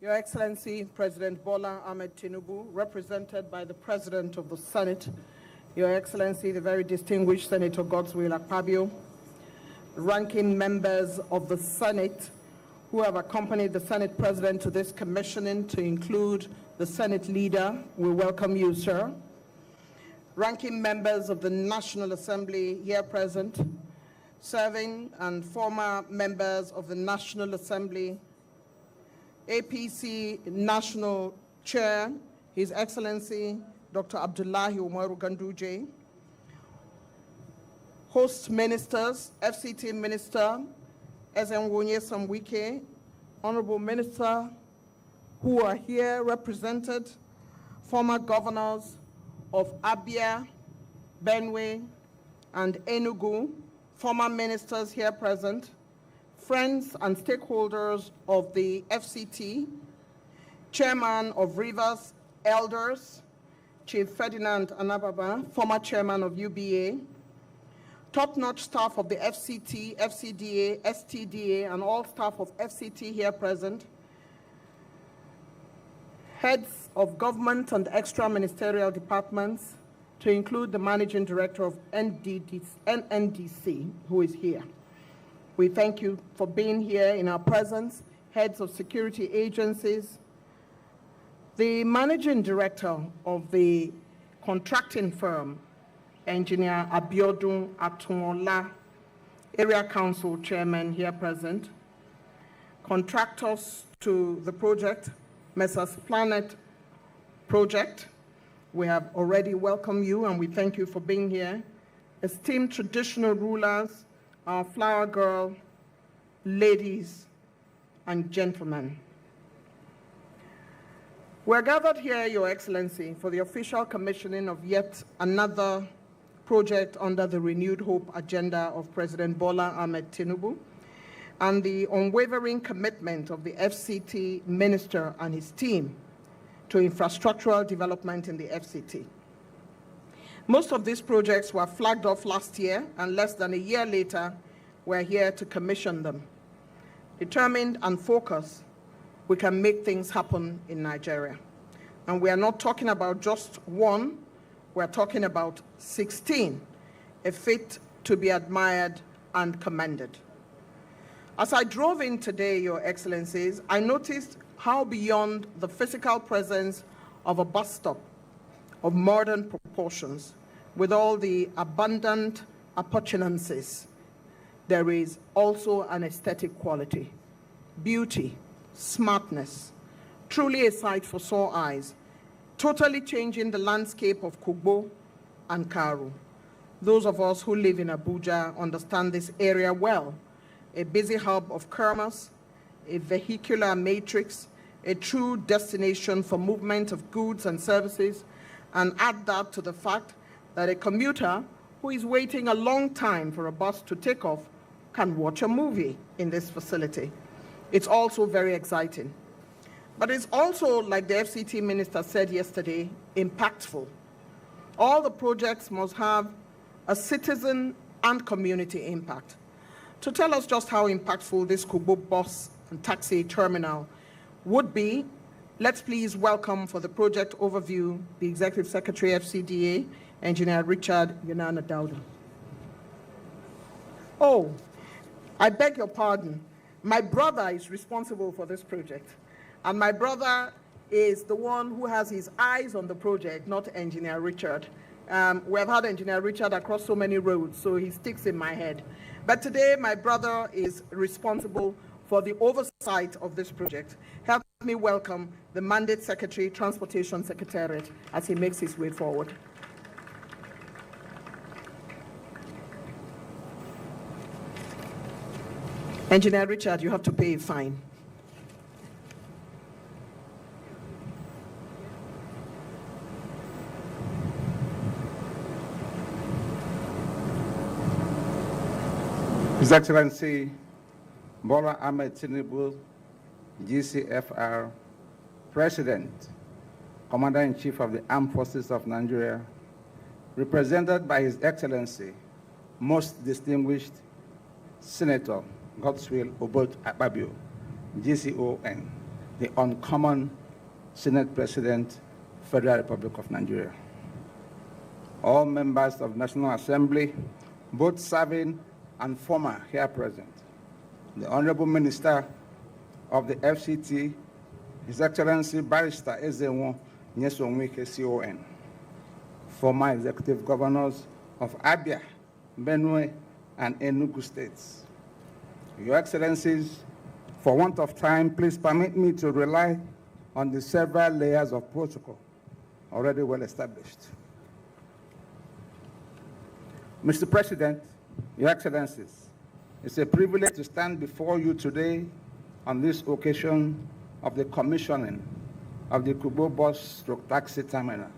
Your Excellency, President Bola Ahmed Tinubu, represented by the President of the Senate, Your Excellency, the very distinguished Senator Godswill Akpabio, ranking members of the Senate who have accompanied the Senate President to this commissioning, to include the Senate Leader. We welcome you, sir. Ranking members of the National Assembly here present, serving and former members of the National Assembly, APC National Chair, His Excellency Dr. Abdullahi Umaru Ganduje, host ministers, FCT Minister Ezenwonye Samwike, Honorable Minister who are here represented, former governors of Abia, Benue, and Enugu, former ministers here present, friends and stakeholders of the FCT, Chairman of Rivers Elders, Chief Ferdinand Anababa, former Chairman of UBA, top-notch staff of the FCT, FCDA, STDA, and all staff of FCT here present, heads of government and extra-ministerial departments, to include the Managing Director of NNDC, who is here. We thank you for being here in our presence, heads of security agencies, the Managing Director of the contracting firm, Engineer Abiodun Atumola, Area Council Chairman here present, contractors to the project, Messrs. Planet Project. We have already welcomed you and we thank you for being here. Esteemed traditional rulers, our flower girl, ladies and gentlemen. We're gathered here, Your Excellency, for the official commissioning of yet another project under the renewed hope agenda of President Bola Ahmed Tinubu and the unwavering commitment of the FCT Minister and his team to infrastructural development in the FCT. Most of these projects were flagged off last year, and less than a year later, we're here to commission them. Determined and focused, we can make things happen in Nigeria. And we are not talking about just one, we're talking about 16, a feat to be admired and commended. As I drove in today, Your Excellencies, I noticed how beyond the physical presence of a bus stop of modern proportions, with all the abundant appurtenances, there is also an aesthetic quality, beauty, smartness, truly a sight for sore eyes, totally changing the landscape of Kugbo and Karu. Those of us who live in Abuja understand this area well, a busy hub of commerce, a vehicular matrix, a true destination for movement of goods and services, and add that to the fact that a commuter who is waiting a long time for a bus to take off can watch a movie in this facility. It's also very exciting. But it's also, like the FCT Minister said yesterday, impactful. All the projects must have a citizen and community impact. To tell us just how impactful this Kugbo bus and taxi terminal would be, let's please welcome for the project overview the Executive Secretary FCDA, Engineer Richard Yunana Dauda. Oh, I beg your pardon. My brother is responsible for this project. And my brother is the one who has his eyes on the project, not Engineer Richard. We have had Engineer Richard across so many roads, so he sticks in my head. But today, my brother is responsible for the oversight of this project. Help me welcome the Mandate Secretary, Transportation Secretariat, as he makes his way forward. Engineer Richard, you have to pay a fine. His Excellency Bola Ahmed Tinubu, GCFR, President, Commander-in-Chief of the Armed Forces of Nigeria, represented by His Excellency, most distinguished Senator Godswill Akpabio, GCON, the uncommon Senate President, Federal Republic of Nigeria. All members of the National Assembly, both serving and former, here present. The Honorable Minister of the FCT, His Excellency Barrister Ezenwo Nyesonwike CON. Former Executive Governors of Abia, Benue, and Enugu states. Your Excellencies, for want of time, please permit me to rely on the several layers of protocol already well established. Mr. President, Your Excellencies, it's a privilege to stand before you today on this occasion of the commissioning of the Kugbo bus/taxi terminal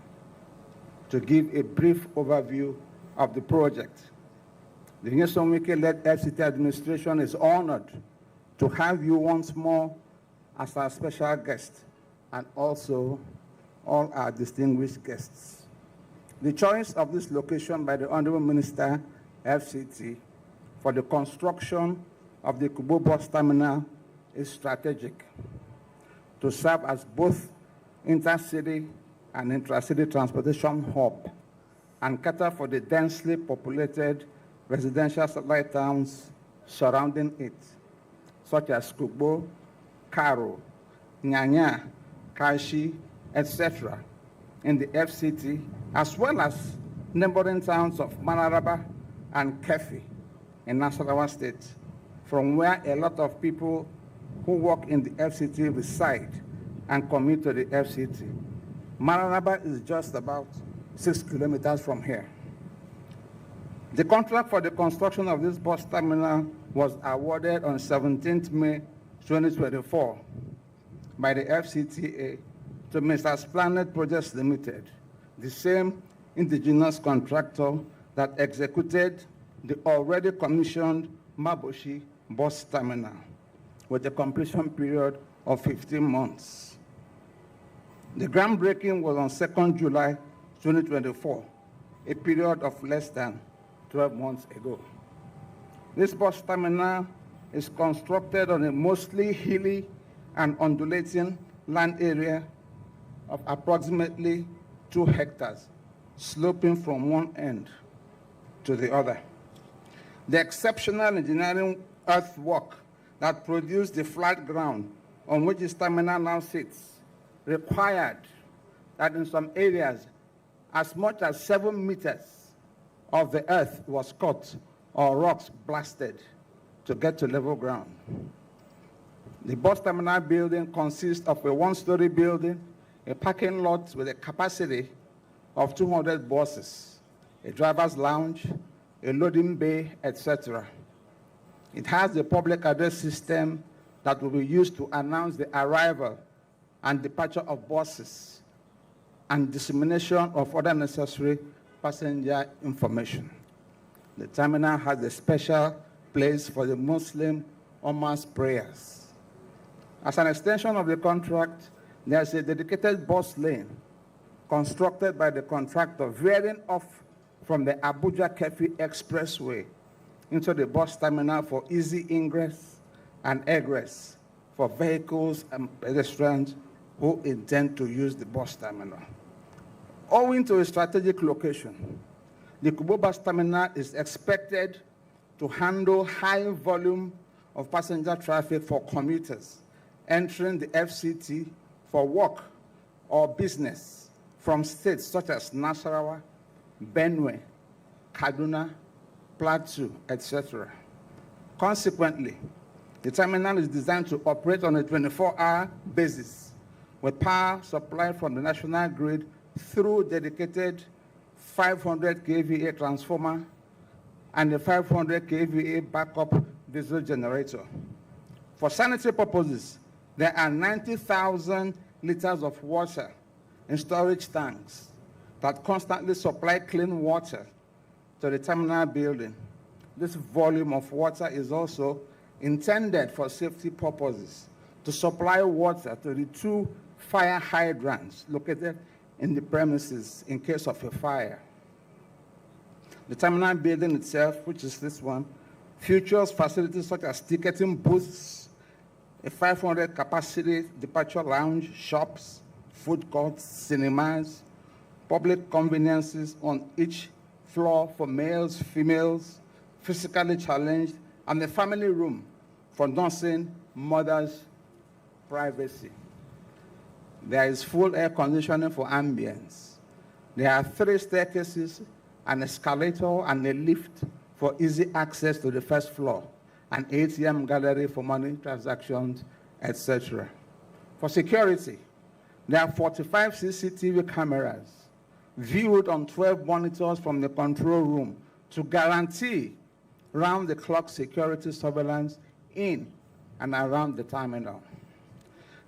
to give a brief overview of the project. The Nyesonwike-led FCT administration is honored to have you once more as our special guest and also all our distinguished guests. The choice of this location by the Honorable Minister, FCT, for the construction of the Kugbo bus terminal is strategic to serve as both intercity and intracity transportation hub and cater for the densely populated residential satellite towns surrounding it, such as Kugbo, Karo, Nyanya, Kashi, etc., in the FCT, as well as neighboring towns of Mararaba and Kefi in Nasarawa State, from where a lot of people who work in the FCT reside and commute to the FCT. Mararaba is just about 6 kilometers from here. The contract for the construction of this bus terminal was awarded on 17th May 2024 by the FCTA to Mr. Planet Projects Limited, the same indigenous contractor that executed the already commissioned Maboshi bus terminal with a completion period of 15 months. The groundbreaking was on 2nd July 2024, a period of less than 12 months ago. This bus terminal is constructed on a mostly hilly and undulating land area of approximately 2 hectares, sloping from one end to the other. The exceptional engineering earthwork that produced the flat ground on which this terminal now sits required that in some areas as much as 7 meters of the earth was cut or rocks blasted to get to level ground. The bus terminal building consists of a 1-story building, a parking lot with a capacity of 200 buses, a driver's lounge, a loading bay, etc. It has a public address system that will be used to announce the arrival and departure of buses and dissemination of other necessary passenger information. The terminal has a special place for the Muslim Ummah's prayers. As an extension of the contract, there is a dedicated bus lane constructed by the contractor veering off from the Abuja-Kefi Expressway into the bus terminal for easy ingress and egress for vehicles and pedestrians who intend to use the bus terminal. Owing to a strategic location, the Kugbo bus terminal is expected to handle high volume of passenger traffic for commuters entering the FCT for work or business from states such as Nasarawa, Benue, Kaduna, Plateau, etc. Consequently, the terminal is designed to operate on a 24-hour basis with power supplied from the national grid through dedicated 500 kVA transformer and a 500 kVA backup diesel generator. For sanitary purposes, there are 90,000 liters of water in storage tanks that constantly supply clean water to the terminal building. This volume of water is also intended for safety purposes to supply water to the 2 fire hydrants located in the premises in case of a fire. The terminal building itself, which is this one, features facilities such as ticketing booths, a 500 capacity departure lounge, shops, food courts, cinemas, public conveniences on each floor for males, females, physically challenged, and a family room for nursing mothers' privacy. There is full air conditioning for ambience. There are 3 staircases, an escalator, and a lift for easy access to the first floor, an ATM gallery for money transactions, etc. For security, there are 45 CCTV cameras viewed on 12 monitors from the control room to guarantee round-the-clock security surveillance in and around the terminal.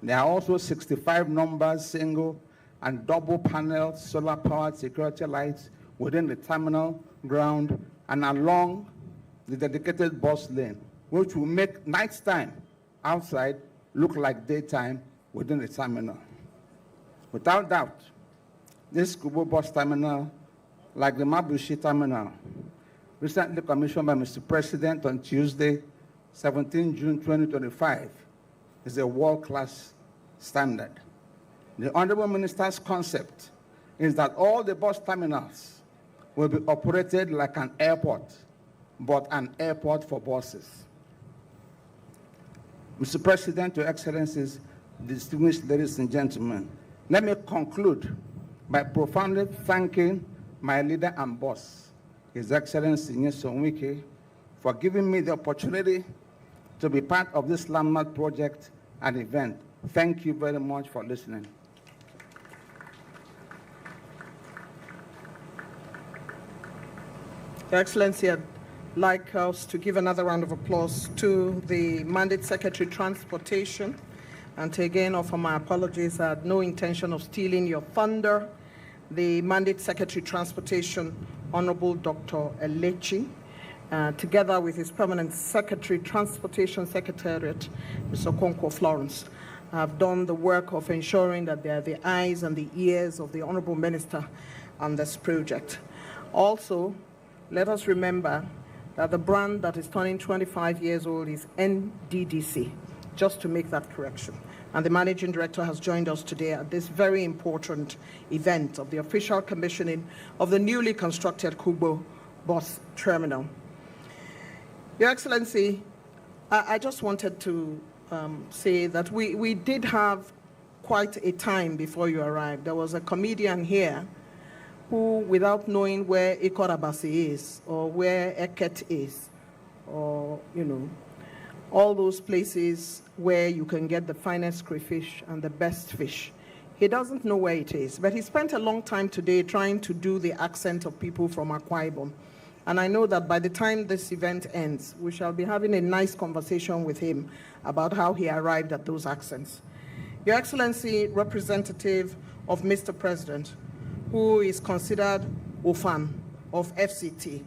There are also 65 numbers, single and double panel solar-powered security lights within the terminal ground and along the dedicated bus lane, which will make nighttime outside look like daytime within the terminal. Without doubt, this Kugbo bus terminal, like the Mabushi terminal, recently commissioned by Mr. President on Tuesday, 17 June 2025, is a world-class standard. The Honorable Minister's concept is that all the bus terminals will be operated like an airport, but an airport for buses. Mr. President, Your Excellencies, distinguished ladies and gentlemen, let me conclude by profoundly thanking my leader and boss, His Excellency Nyesom Wike, for giving me the opportunity to be part of this landmark project and event. Thank you very much for listening. Your Excellency, I'd like us to give another round of applause to the Mandate Secretary Transportation, and to again offer my apologies. I had no intention of stealing your thunder. The Mandate Secretary Transportation, Honorable Dr. Elechi, together with his Permanent Secretary, Transportation Secretariat, Mr. Okonkwo Florence, have done the work of ensuring that they are the eyes and the ears of the Honorable Minister on this project. Also, let us remember that the brand that is turning 25 years old is NDDC, just to make that correction. And the Managing Director has joined us today at this very important event of the official commissioning of the newly constructed Kugbo bus terminal. Your Excellency, I just wanted to say that we did have quite a time before you arrived. There was a comedian here who, without knowing where Ikorabasi is, or where Eket is, or, all those places where you can get the finest crayfish and the best fish, he doesn't know where it is. But he spent a long time today trying to do the accent of people from Akwa Ibom. And I know that by the time this event ends, we shall be having a nice conversation with him about how he arrived at those accents. Your Excellency, representative of Mr. President, who is considered Ofan of FCT,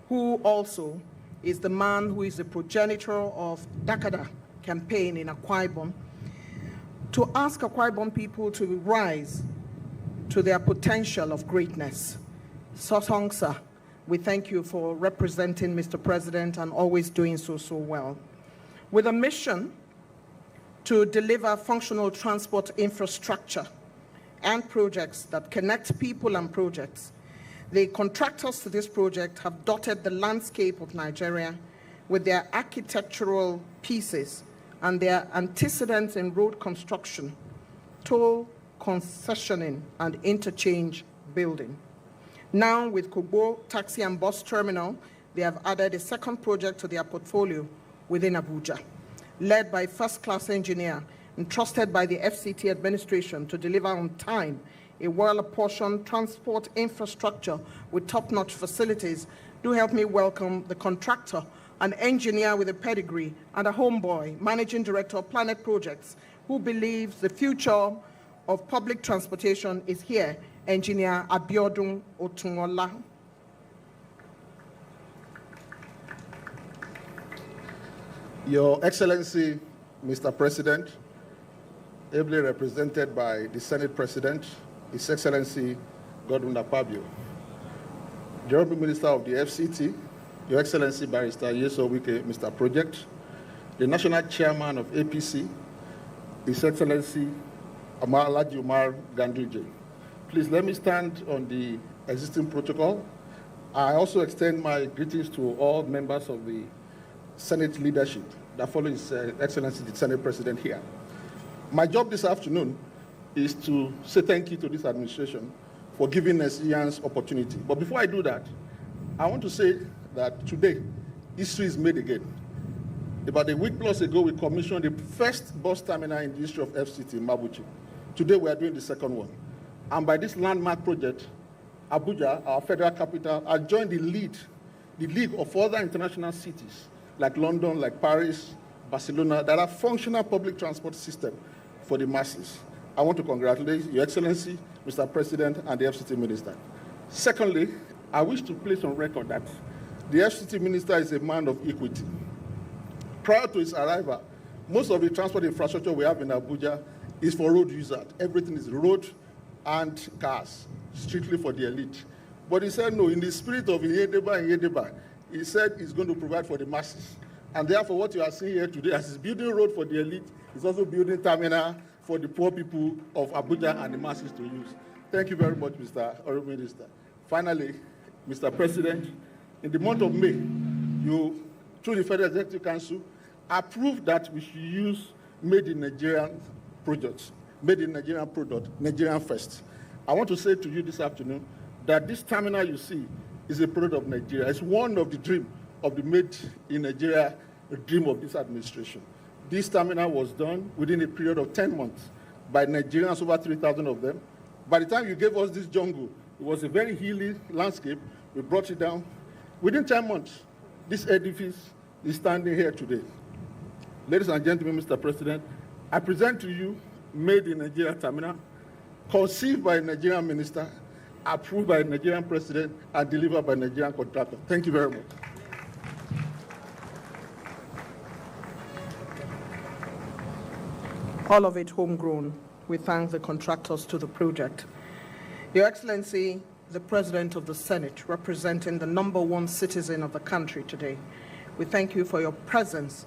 who also is the man who is the progenitor of Dakada campaign in Akwa Ibom, to ask Akwa Ibom people to rise to their potential of greatness. Sosongsa, we thank you for representing Mr. President and always doing so well. With a mission to deliver functional transport infrastructure and projects that connect people and projects, the contractors to this project have dotted the landscape of Nigeria with their architectural pieces and their antecedents in road construction, toll concessioning, and interchange building. Now, with Kugbo Taxi and Bus Terminal, they have added a second project to their portfolio within Abuja, led by first-class engineer and trusted by the FCT administration to deliver on time a well-apportioned transport infrastructure with top-notch facilities. Do help me welcome the contractor, an engineer with a pedigree and a homeboy, Managing Director of Planet Projects, who believes the future of public transportation is here, Engineer Abiodun Otunwola. Your Excellency, Mr. President, ably represented by the Senate President, His Excellency Godwin Akpabio, the Honorable Minister of the FCT, Your Excellency Barrister Nyesom Wike, Mr. Project, the National Chairman of APC, His Excellency Alhaji Umar Ganduje. Please let me stand on the existing protocol. I also extend my greetings to all members of the Senate leadership that follow His Excellency the Senate President here. My job this afternoon is to say thank you to this administration for giving us Ian's opportunity. But before I do that, I want to say that today, history is made again. About a week plus ago, we commissioned the first bus terminal in the history of FCT in Abuja. Today, we are doing the second one. And by this landmark project, Abuja, our federal capital, has joined the league of other international cities like London, like Paris, Barcelona, that have functional public transport system for the masses. I want to congratulate Your Excellency, Mr. President, and the FCT Minister. Secondly, I wish to place on record that the FCT Minister is a man of equity. Prior to his arrival, most of the transport infrastructure we have in Abuja is for road users. Everything is road and cars, strictly for the elite. But he said, no, in the spirit of Yedeba, he said he's going to provide for the masses. And therefore, what you are seeing here today, as he's building road for the elite, he's also building terminal for the poor people of Abuja and the masses to use. Thank you very much, Mr. Honorable Minister. Finally, Mr. President, in the month of May, you, through the Federal Executive Council, approved that we should use made in Nigerian products, made in Nigerian product, Nigerian first. I want to say to you this afternoon that this terminal you see is a product of Nigeria. It's one of the dream of the made in Nigeria, the dream of this administration. This terminal was done within a period of 10 months by Nigerians, over 3,000 of them. By the time you gave us this jungle, it was a very hilly landscape. We brought it down. Within 10 months, this edifice is standing here today. Ladies and gentlemen, Mr. President, I present to you made in Nigeria terminal, conceived by a Nigerian minister, approved by a Nigerian president, and delivered by a Nigerian contractor. Thank you very much. All of it homegrown. We thank the contractors to the project. Your Excellency, the President of the Senate, representing the #1 citizen of the country today, we thank you for your presence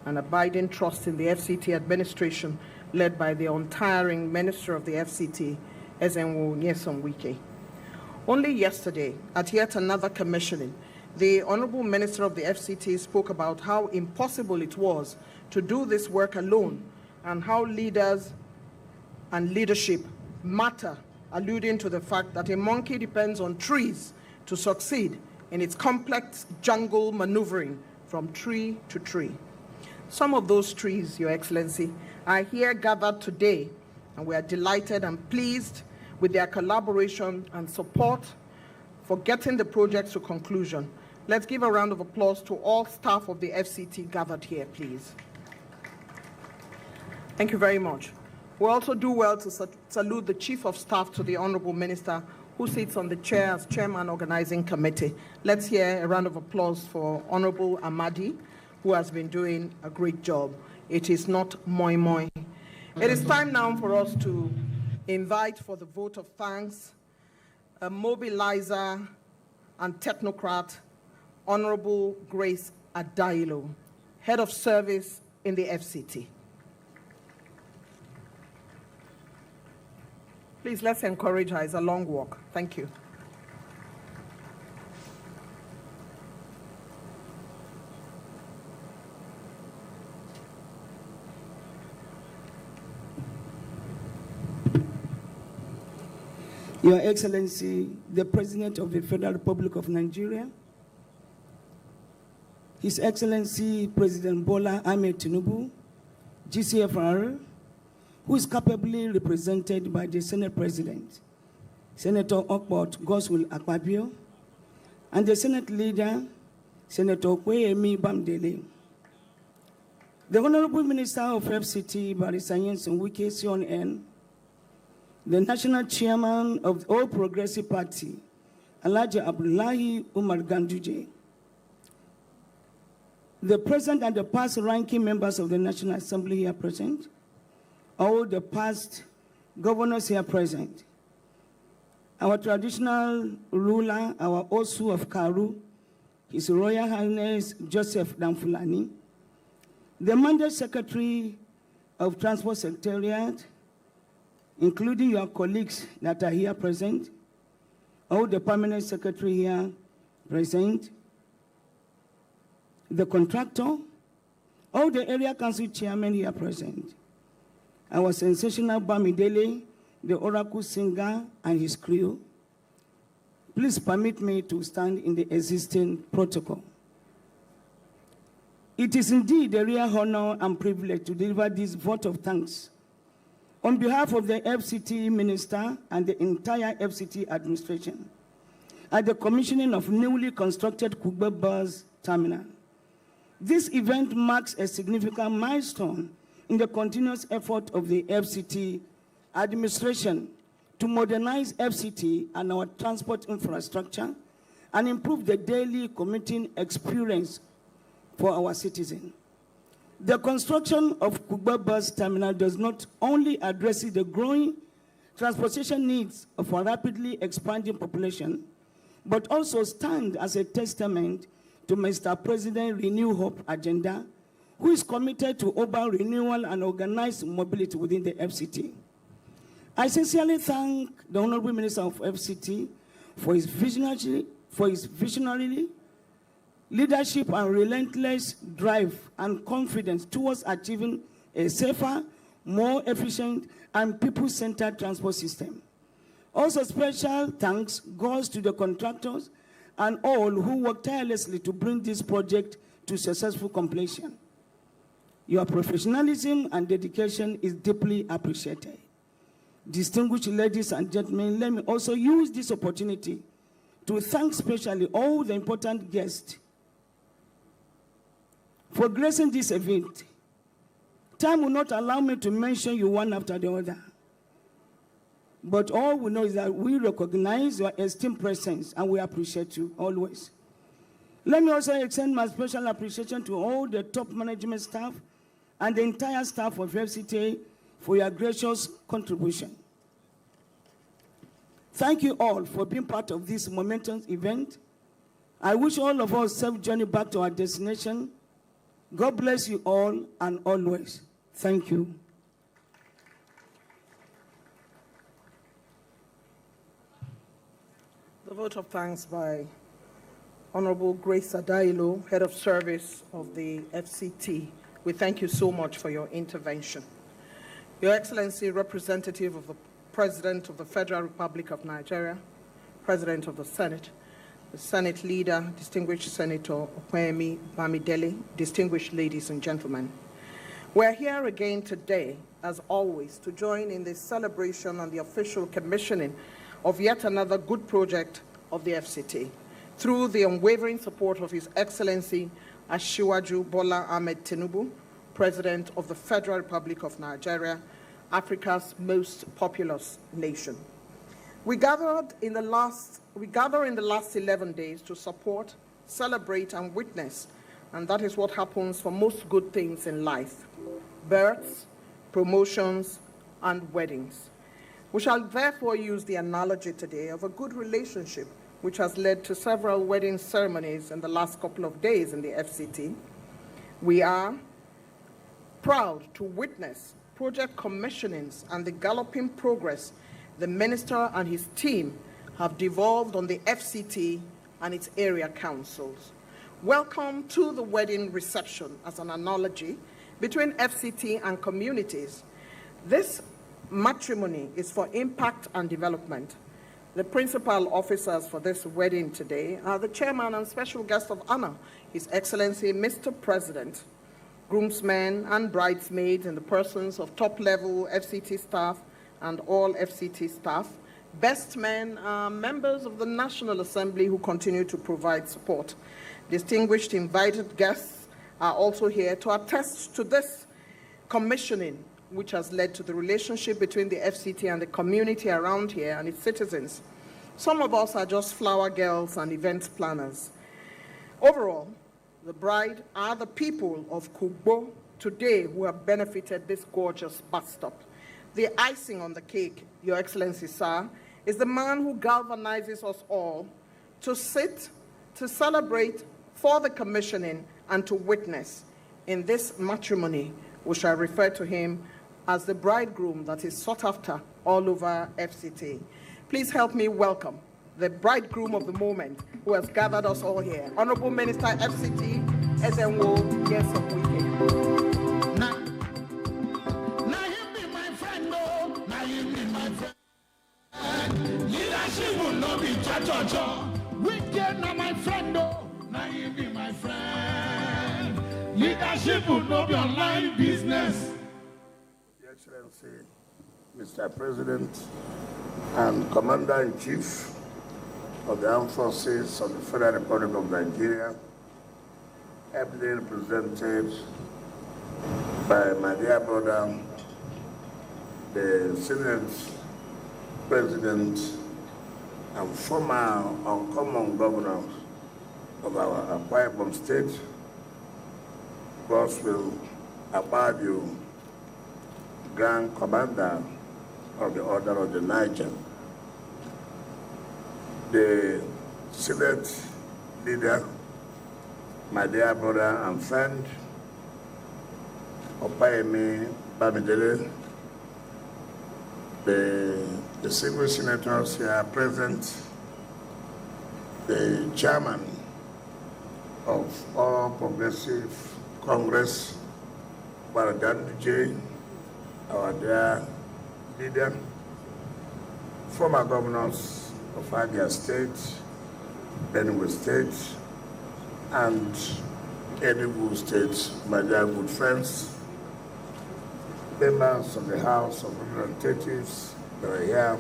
and abiding trust in the FCT administration led by the untiring Minister of the FCT, Ezenwo Nyesom Wike. Only yesterday, at yet another commissioning, the Honorable Minister of the FCT spoke about how impossible it was to do this work alone and how leaders and leadership matter, alluding to the fact that a monkey depends on trees to succeed in its complex jungle maneuvering from tree to tree. Some of those trees, Your Excellency, are here gathered today, and we are delighted and pleased with their collaboration and support for getting the project to conclusion. Let's give a round of applause to all staff of the FCT gathered here, please. Thank you very much. We also do well to salute the Chief of Staff to the Honorable Minister, who sits on the chair as Chairman Organizing Committee. Let's hear a round of applause for Honorable Amadi, who has been doing a great job. It is not moi moi. It is time now for us to invite for the vote of thanks a mobilizer and technocrat, Honorable Grace Adailo, Head of Service in the FCT. Please, let's encourage her. It's a long walk. Thank you. Your Excellency, the President of the Federal Republic of Nigeria, His Excellency President Bola Ahmed Tinubu, GCFR, who is capably represented by the Senate President, Senator Okpot Goswil Akpabio, and the Senate Leader, Senator Kweyemi Bamdele. The Honorable Minister of FCT, Barrister Nyesom Wike Sion, the National Chairman of the All Progressive Party, Alhaji Abdullahi Umar Ganduje, the President and the past ranking members of the National Assembly here present, all the past governors here present, our traditional ruler, our Osu of Karu, His Royal Highness Joseph Damfulani, The mandate secretary of Transport Secretariat, including your colleagues that are here present, all the permanent secretary here present, the contractor, all the area council chairmen here present, our sensational Bamidele, the oracle singer and his crew. Please permit me to stand in the existing protocol. It is indeed a real honor and privilege to deliver this vote of thanks on behalf of the FCT Minister and the entire FCT administration at the commissioning of newly constructed Kugbo bus terminal. This event marks a significant milestone in the continuous effort of the FCT administration to modernize FCT and our transport infrastructure and improve the daily commuting experience for our citizens. The construction of Kugbo bus terminal does not only address the growing transportation needs of our rapidly expanding population, but also stand as a testament to Mr. President's Renew Hope agenda, who is committed to urban renewal and organized mobility within the FCT. I sincerely thank the Honorable Minister of FCT for his visionary leadership and relentless drive and confidence towards achieving a safer, more efficient, and people-centered transport system. Also, special thanks goes to the contractors and all who work tirelessly to bring this project to successful completion. Your professionalism and dedication is deeply appreciated. Distinguished ladies and gentlemen, let me also use this opportunity to thank especially all the important guests for gracing this event. Time will not allow me to mention you one after the other. But all we know is that we recognize your esteemed presence and we appreciate you always. Let me also extend my special appreciation to all the top management staff and the entire staff of FCTA for your gracious contribution. Thank you all for being part of this momentous event. I wish all of us safe journey back to our destination. God bless you all and always. Thank you. The vote of thanks by Honorable Grace Adailo, Head of Service of the FCT. We thank you so much for your intervention. Your Excellency, representative of the President of the Federal Republic of Nigeria, President of the Senate Leader, distinguished Senator Okwemi Bamidele, distinguished ladies and gentlemen. We're here again today, as always, to join in this celebration on the official commissioning of yet another good project of the FCT, through the unwavering support of His Excellency Asiwaju Bola Ahmed Tinubu, President of the Federal Republic of Nigeria, Africa's most populous nation. We gather in the last 11 days to support, celebrate, and witness, and that is what happens for most good things in life: births, promotions, and weddings. We shall therefore use the analogy today of a good relationship which has led to several wedding ceremonies in the last couple of days in the FCT. We are proud to witness project commissionings and the galloping progress the Minister and his team have devolved on the FCT and its area councils. Welcome to the wedding reception as an analogy between FCT and communities. This matrimony is for impact and development. The principal officers for this wedding today are the chairman and special guest of honor, His Excellency Mr. President, groomsmen and bridesmaids in the persons of top-level FCT staff and all FCT staff. Best men are members of the National Assembly who continue to provide support. Distinguished invited guests are also here to attest to this commissioning, which has led to the relationship between the FCT and the community around here and its citizens. Some of us are just flower girls and event planners. Overall, the bride are the people of Kugbo today who have benefited this gorgeous bus stop. The icing on the cake, Your Excellency, sir, is the man who galvanizes us all to sit, to celebrate for the commissioning, and to witness. in this matrimony, we shall refer to him as the bridegroom that is sought after all over FCT. Please help me welcome the bridegroom of the moment who has gathered us all here. Honorable Minister FCT, Ezenwo Nyesom-Wike. Now you be my friend, oh, now you be my friend. Leadership will not be cha-cha-cha. Wicked now my friend, oh, now you be my friend. Leadership will not be online business. Your Excellency, Mr. President and Commander-in-Chief of the Armed Forces of the Federal Republic of Nigeria, ably represented by my dear brother, the Senate President and former uncommon governor of our Akwa Ibom State, Godswill Akpabio, Grand Commander of the Order of the Niger, the Senate leader, my dear brother and friend, Opayemi Bamidele, the civil senators here present, the chairman of All Progressive Congress, Ganduje, our dear leader, former governors of Abia State, Benue State, and Enugu State, my dear good friends, members of the House of Representatives that are here,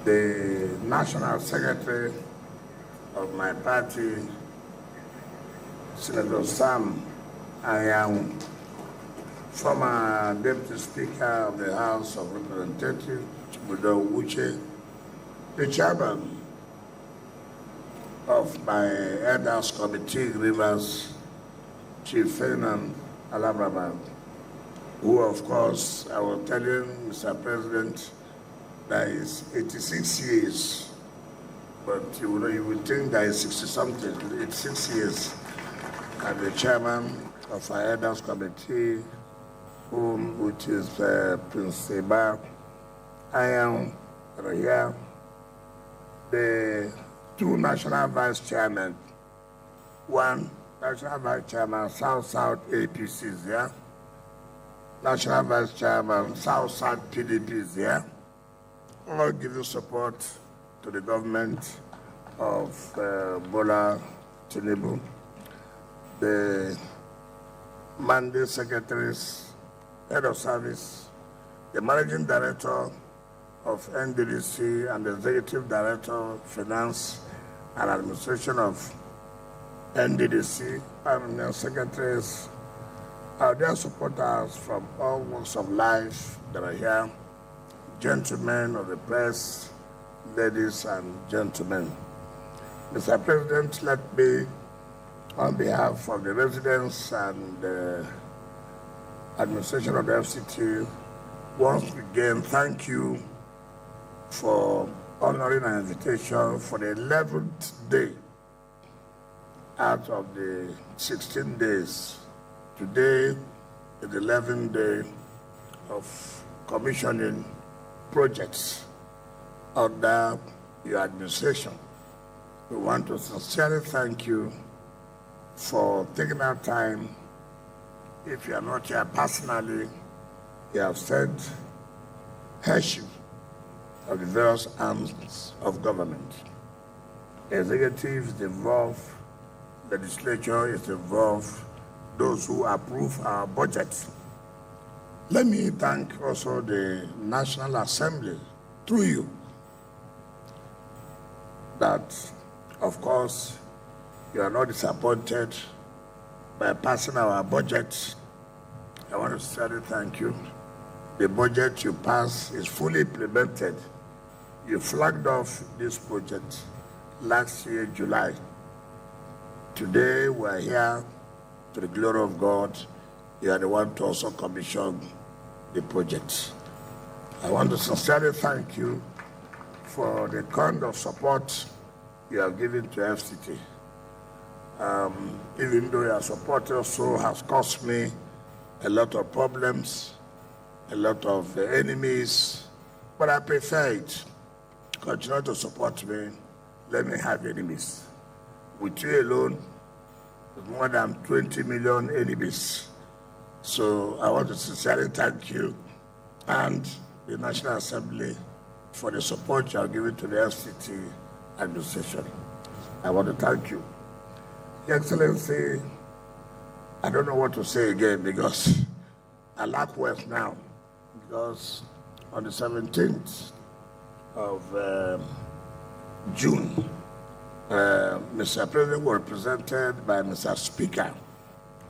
the National Secretary of my party, Senator Sam Ayang, former Deputy Speaker of the House of Representatives, Kugbo Uche, the chairman of my Elders Committee, Rivers, Chief Ferdinand Alabraba, who, of course, I was telling Mr. President that is 86 years, but you would think that is 60-something, 86 years, and the chairman of our Elders Committee, which is Prince Eba. I am here, the two national vice chairmen, one national vice chairman, South-South APCs, yeah? National vice chairman, South-South PDPs, yeah? All giving support to the government of Bola Tinubu, the mandate secretaries, head of service, the managing director of NDDC and the executive director of finance and administration of NDDC, permanent secretaries, our dear supporters from all walks of life that are here, gentlemen of the press, ladies and gentlemen. Mr. President, let me, on behalf of the residents and the administration of the FCT, once again thank you for honoring an invitation for the 11th day out of the 16 days. Today is the 11th day of commissioning projects under your administration. We want to sincerely thank you for taking our time. If you are not here personally, you have said headship of the various arms of government. Executive is involved, legislature is involved, those who approve our budget. Let me thank also the National Assembly through you that, of course, you are not disappointed by passing our budget. I want to sincerely thank you. The budget you passed is fully implemented. You flagged off this project last year, July. Today, we are here to the glory of God. You are the one to also commission the project. I want to sincerely thank you for the kind of support you have given to FCT. even though your support also has caused me a lot of problems, a lot of enemies, but I prefer it. Continue to support me. Let me have enemies. With you alone, more than 20 million enemies. So I want to sincerely thank you and the National Assembly for the support you are giving to the FCT administration. I want to thank you. Your Excellency, I don't know what to say again because I lack words now. Because on the 17th of June, Mr. President was represented by Mr. Speaker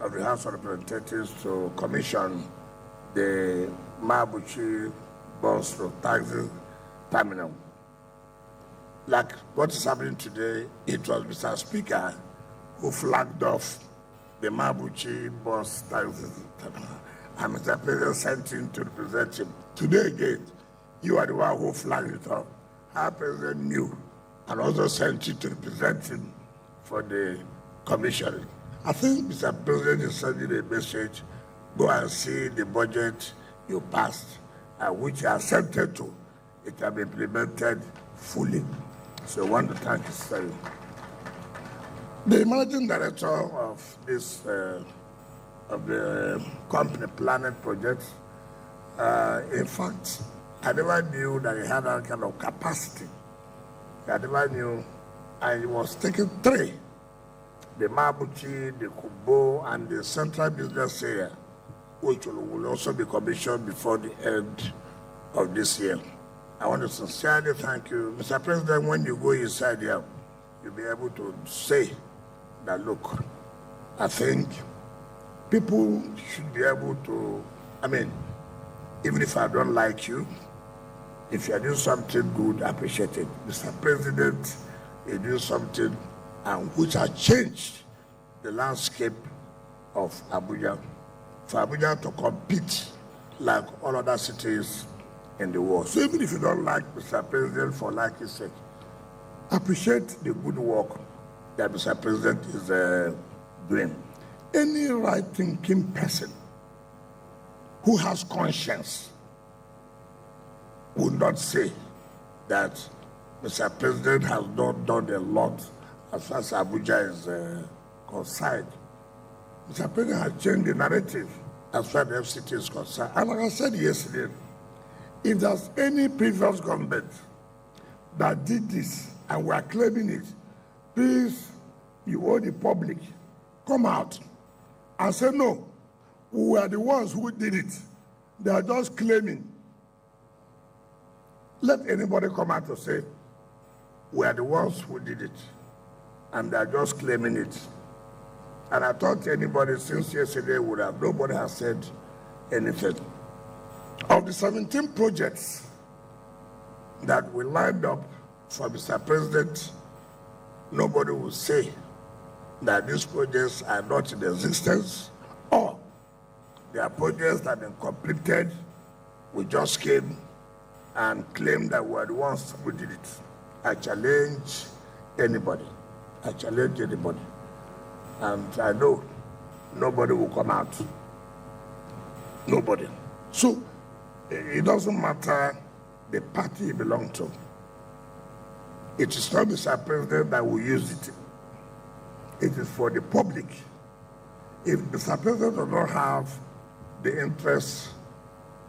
of the House of Representatives to commission the Mabuchi bus to taxi terminal. Like what is happening today, it was Mr. Speaker who flagged off the Mabuchi bus taxi terminal, and Mr. President sent him to represent him. Today again, you are the one who flagged it off. Our President knew and also sent you to represent him for the commissioning. I think Mr. President is sending a message, go and see the budget you passed, which you accepted to. It has been implemented fully. So I want to thank you, sir. The managing director of this, of the company Planet Project, in fact, I never knew that he had that kind of capacity. I never knew, and he was taking 3. The Mabuchi, the Kugbo, and the Central Business Area, which will also be commissioned before the end of this year. I want to sincerely thank you. Mr. President, when you go inside here, you'll be able to say that, look, I think people should be able to, even if I don't like you, if you are doing something good, appreciate it. Mr. President, you do something which has changed the landscape of Abuja, for Abuja to compete like all other cities in the world. So even if you don't like Mr. President for like his sake, appreciate the good work that Mr. President is doing. Any right-thinking person who has conscience would not say that Mr. President has not done a lot as far as Abuja is concerned. Mr. President has changed the narrative as far as the FCT is concerned. And like I said yesterday, if there's any previous government that did this and we are claiming it, please, you owe the public, come out and say, no, we are the ones who did it. They are just claiming. Let anybody come out to say, we are the ones who did it, and they are just claiming it. And I thought anybody since yesterday would have, nobody has said anything. Of the 17 projects that we lined up for Mr. President, nobody will say that these projects are not in existence or they are projects that have been completed. We just came and claimed that we are the ones who did it. I challenge anybody. I challenge anybody. And I know nobody will come out. Nobody. So it doesn't matter the party you belong to. It is not Mr. President that will use it. It is for the public. If Mr. President does not have the interests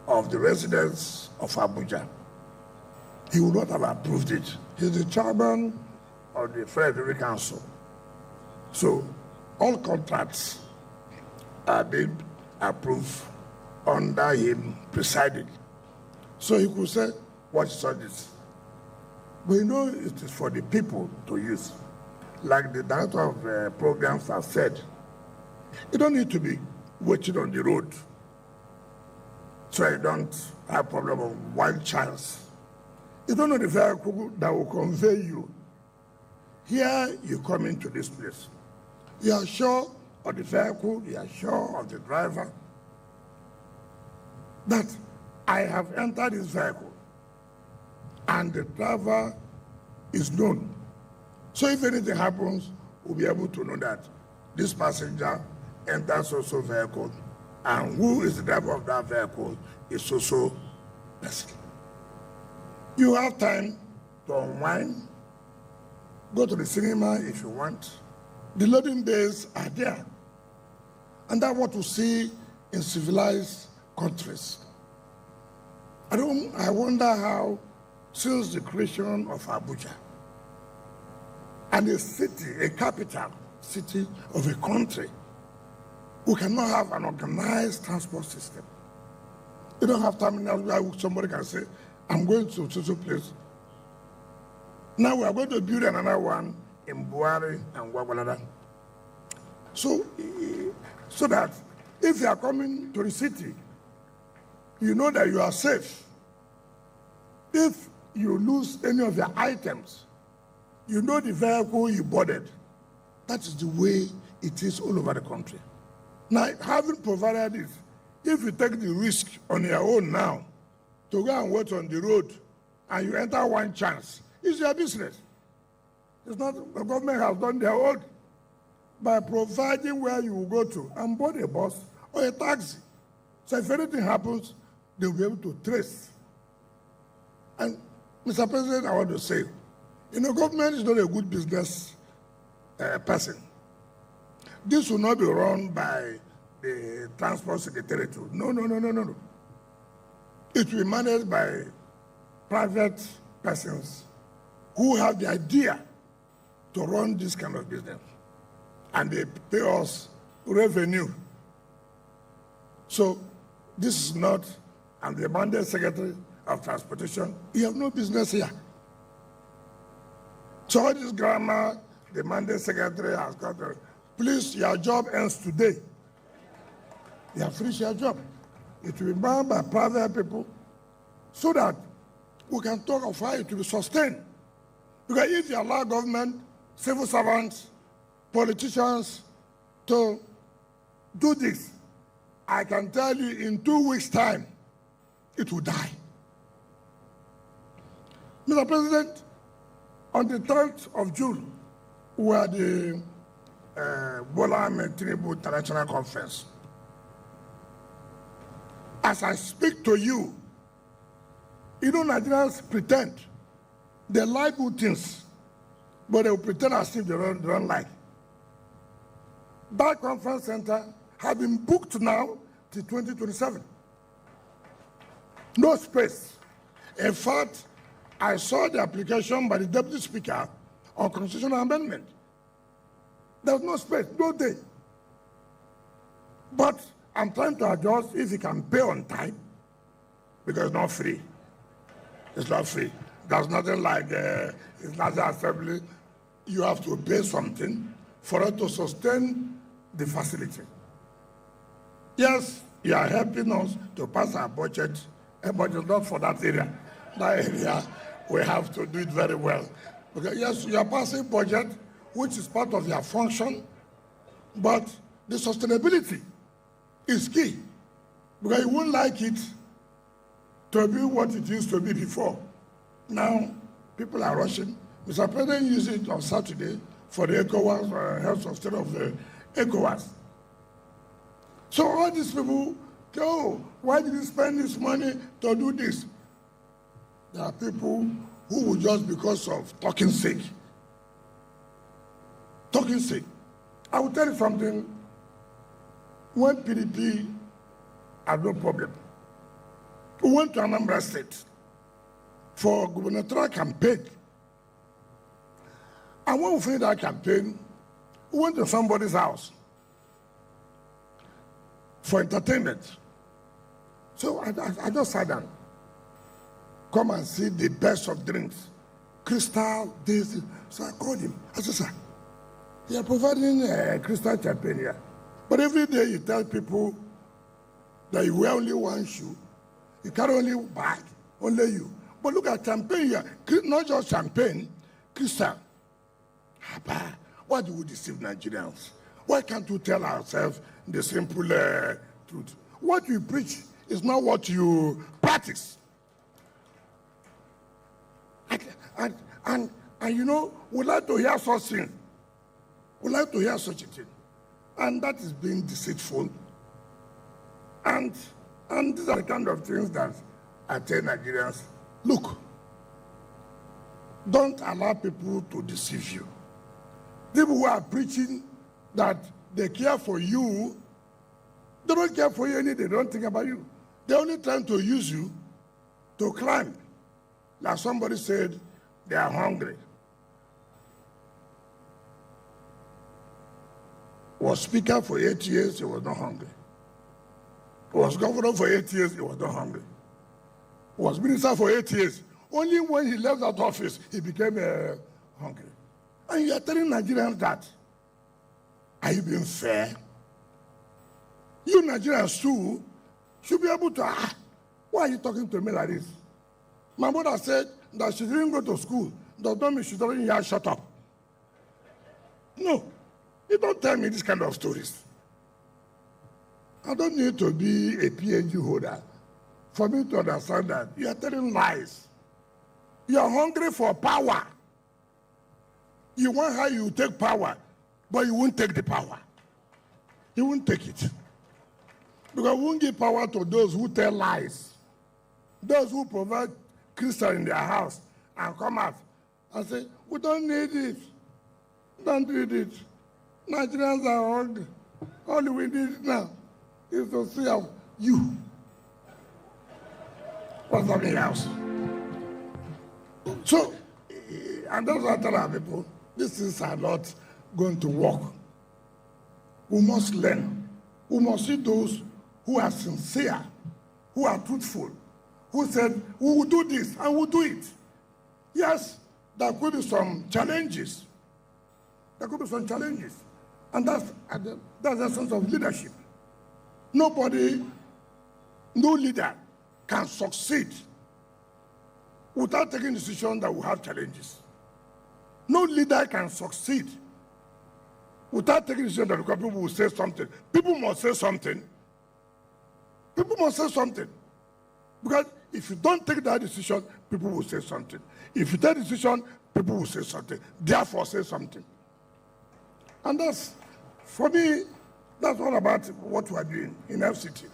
of the residents of Abuja, he would not have approved it. He's the chairman of the Federal Council. So all contracts are being approved under him presiding. So he could say, what is all this? But you know it is for the people to use. Like the director of programs has said, you don't need to be waiting on the road so you don't have problem of one chance. You don't know the vehicle that will convey you. Here you come into this place. You are sure of the vehicle, you are sure of the driver, that I have entered this vehicle and the driver is known. So if anything happens, will be able to know that this passenger enters so vehicle, and who is the driver of that vehicle is so person. You have time to unwind, go to the cinema if you want. The loading days are there. And that's what we see in civilized countries. I wonder how, since the creation of Abuja, and a city, a capital city of a country, we cannot have an organized transport system. You don't have terminals where somebody can say, I'm going to so place. Now we are going to build another one in Buhari and Wagwalada. So that if you are coming to the city, you know that you are safe. If you lose any of your items, you know the vehicle you boarded. That is the way it is all over the country. Now, having provided this, if you take the risk on your own now to go and wait on the road and you enter one chance, it's your business. It's not, the government has done their own by providing where you will go to and board a bus or a taxi. So if anything happens, they'll be able to trace. And Mr. President, I want to say, government is not a good business person. This will not be run by the Transport Secretariat. No. It will be managed by private persons who have the idea to run this kind of business. And they pay us revenue. So this is not, and the Mandate Secretary of Transportation, you have no business here. So all this grammar, the Mandate Secretary has got to, please, your job ends today. You have finished your job. It will be run by private people so that we can talk of how it will be sustained. Because if you allow government, civil servants, politicians to do this, I can tell you in 2 weeks' time, it will die. Mr. President, on the 3rd of June, we had the Bola Ahmed Tinubu International Conference. As I speak to you, Nigerians pretend they like good things, but they will pretend as if they don't like. That conference center has been booked now till 2027. No space. In fact, I saw the application by the Deputy Speaker on constitutional amendment. There was no space, no day. But I'm trying to adjust if you can pay on time, because it's not free. It's not free. There's nothing like it's National Assembly. You have to pay something for it to sustain the facility. Yes, you are helping us to pass our budget, but it's not for that area. That area, we have to do it very well. Because yes, you are passing budget, which is part of your function, but the sustainability is key. Because you won't like it to be what it used to be before. Now, people are rushing. Mr. President used it on Saturday for the ECOWAS, health of state of the ECOWAS. So all these people, why did you spend this money to do this? There are people who will just because of talking sake. Talking sake. I will tell you something. When PDP had no problem, we went to Anambra State for gubernatorial campaign. And when we finished that campaign, we went to somebody's house for entertainment. So I just sat down. Come and see the best of drinks. Crystal, this. So I called him. I said, sir, you are providing crystal champagne here. But every day you tell people that you wear only one shoe, you carry only bag, only you. But look at champagne here. Not just champagne, crystal. Why do we deceive Nigerians? Why can't we tell ourselves the simple truth? What you preach is not what you practice. And we'd like to hear such things. would like to hear such a thing. And that is being deceitful. And these are the kind of things that I tell Nigerians, look, don't allow people to deceive you. People who are preaching that they care for you, they don't care for you, they don't think about you. They're only trying to use you to climb. Like somebody said, they are hungry. Was speaker for 8 years, he was not hungry. Was governor for 8 years, he was not hungry. Was minister for 8 years. Only when he left that office, he became hungry. And you are telling Nigerians that, are you being fair? You Nigerians too should be able to, why are you talking to me like this? My mother said that she didn't go to school. Does not mean she doesn't hear shut up. No, you don't tell me this kind of stories. I don't need to be a PhD holder for me to understand that you are telling lies. You are hungry for power. You want how you take power, but you won't take the power. You won't take it. Because we won't give power to those who tell lies. Those who provide crystal in their house and come out and say, we don't need it. Don't need it. Nigerians are hungry. All we need now is to see how you. What's something else? So, and that's what I tell our people, these things are not going to work. We must learn. We must see those who are sincere, who are truthful, who said, we will do this and we'll do it. Yes, there could be some challenges. There could be some challenges. And that's the sense of leadership. Nobody, no leader can succeed without taking decisions that will have challenges. No leader can succeed without taking decisions that people will say something. People must say something. People must say something. Because if you don't take that decision, people will say something. If you take a decision, people will say something. Therefore, say something. And that's, for me, that's all about what we are doing in FCT.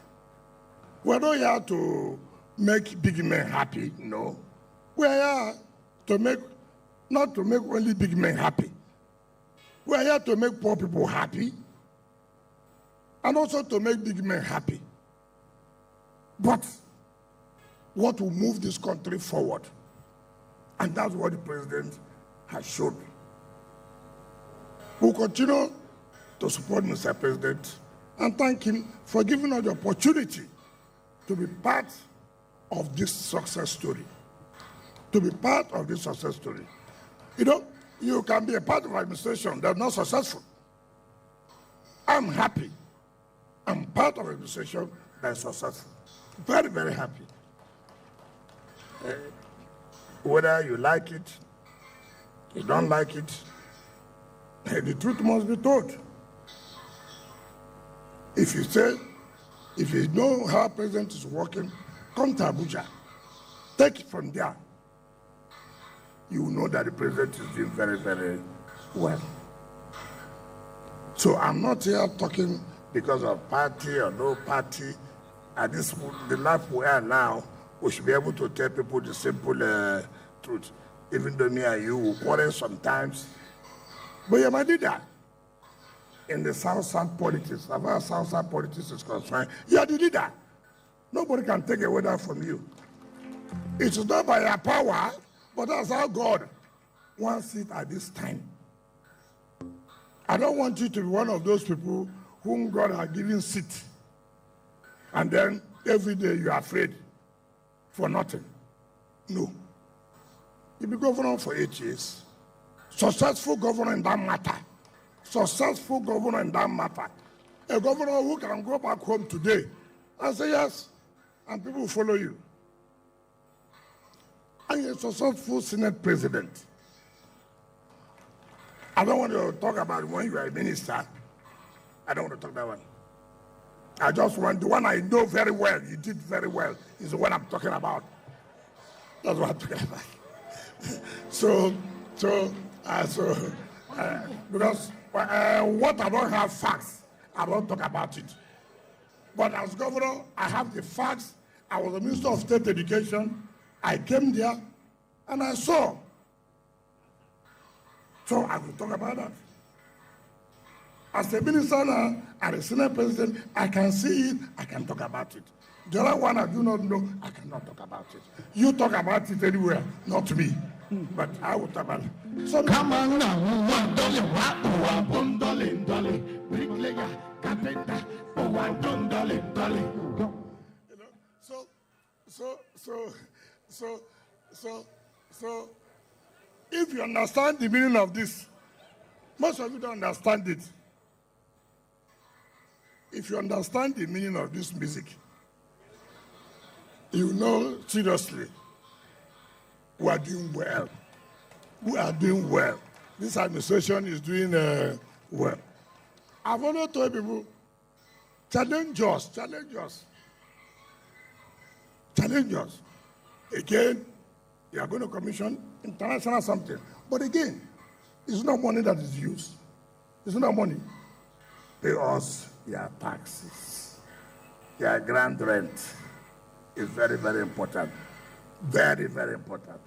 We're not here to make big men happy, no. We're here to make, not to make only big men happy. We're here to make poor people happy and also to make big men happy. But what will move this country forward? And that's what the president has shown. We'll continue to support Mr. President and thank him for giving us the opportunity to be part of this success story. To be part of this success story. You know, you can be a part of an administration that's not successful. I'm happy. I'm part of an administration that is successful. Very, very happy. Whether you like it, you don't like it, the truth must be told. If you know how president is working, come to Abuja. Take it from there. You will know that the president is doing very, very well. So I'm not here talking because of party or no party. At this, the life we are now, we should be able to tell people the simple truth. Even though me and you will quarrel sometimes. But you're my leader. In the South-South politics, as far as South-South politics is concerned, you are the leader. Nobody can take away that from you. It is not by your power, but that's how God wants it at this time. I don't want you to be one of those people whom God has given seat. And then every day you are afraid for nothing. No. You be governor for 8 years. Successful governor in that matter. Successful governor in that matter. A governor who can go back home today and say yes, and people will follow you. And you're a successful Senate president. I don't want to talk about when you are a minister. I don't want to talk that one. I just want the one I know very well, you did very well, is the one I'm talking about. That's what I'm talking about. Because what I don't have facts, I don't talk about it. But as governor, I have the facts. I was the Minister of State Education. I came there and I saw. So I will talk about that. As a minister now, and a Senate president, I can see it, I can talk about it. The other one I do not know, I cannot talk about it. You talk about it anywhere, not me. But I will talk about it. So Come on now, one dolly, one dolly, bricklayer, carpenter, one dolly. So, if you understand the meaning of this, most of you don't understand it. If you understand the meaning of this music, you know seriously, we are doing well. We are doing well. This administration is doing well. I've always told people, challenge us. Again, you are going to commission international something. But again, it's not money that is used. It's not money. Pay us your taxes. Your grand rent is very, very important. Very, very important.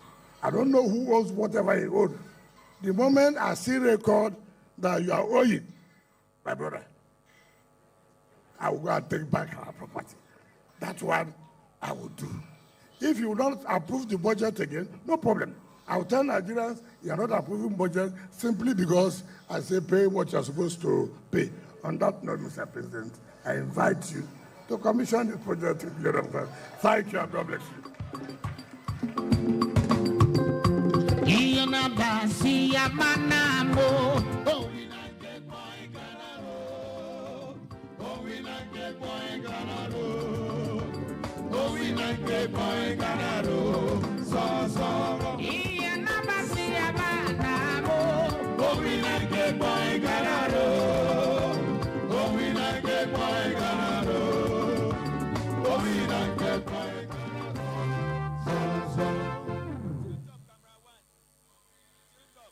I don't know who owes whatever he owed. The moment I see record that you are owing, my brother, I will go and take back our property. That's what I will do. If you don't approve the budget again, no problem. I will tell Nigerians you are not approving budget simply because I say pay what you are supposed to pay. On that note, Mr. President, I invite you to commission this project with your representative. Thank you and God bless you.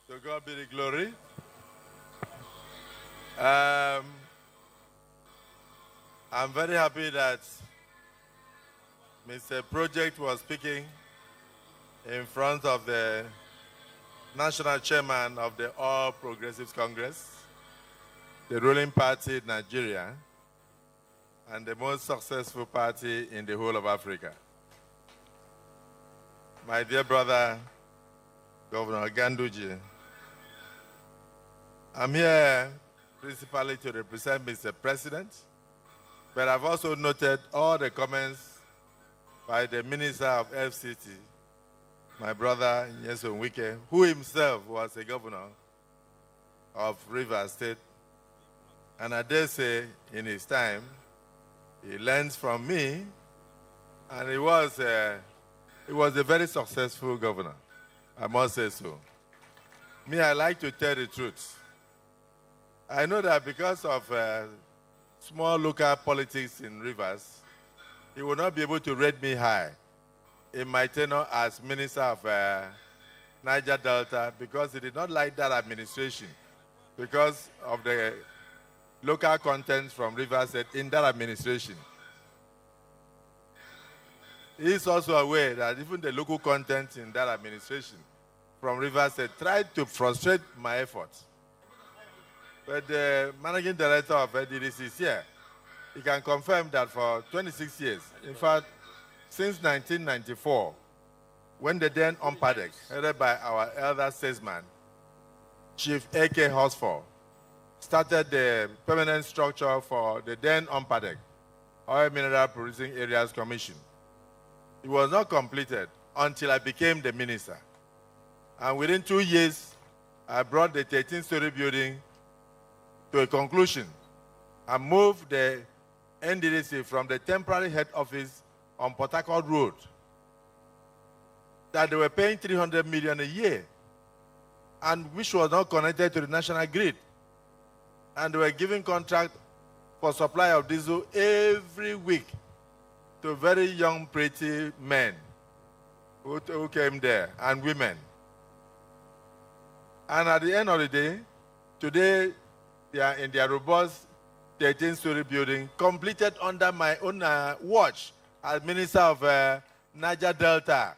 To God be the glory. I'm very happy that Mr. Project was speaking in front of the national chairman of the All Progressives Congress, the ruling party in Nigeria, and the most successful party in the whole of Africa. My dear brother, Governor Ganduje, I'm here principally to represent Mr. President, but I've also noted all the comments by the Minister of FCT, my brother Nyesom Wike, who himself was a governor of Rivers State. And I dare say, in his time, he learns from me, and he was a very successful governor. I must say so. Me, I like to tell the truth. I know that because of small local politics in Rivers, he will not be able to rate me high in my tenure as Minister of Niger Delta, because he did not like that administration because of the local content from Rivers State in that administration. He is also aware that even the local content in that administration from Rivers State tried to frustrate my efforts. But the managing director of NDDC is here. He can confirm that for 26 years, in fact, since 1994, when the then UMPADEC, headed by our elder statesman, Chief A.K. Hosford, started the permanent structure for the then UMPADEC, Oil Mineral Producing Areas Commission. It was not completed until I became the minister. And within 2 years, I brought the 13-story building to a conclusion and moved the NDDC from the temporary head office on Port Harcourt Road that they were paying 300 million a year, and which was not connected to the national grid. And they were giving contract for supply of diesel every week to very young, pretty men who came there, and women. And at the end of the day, today, They are in their robust 13-story building, completed under my own watch as Minister of Niger Delta.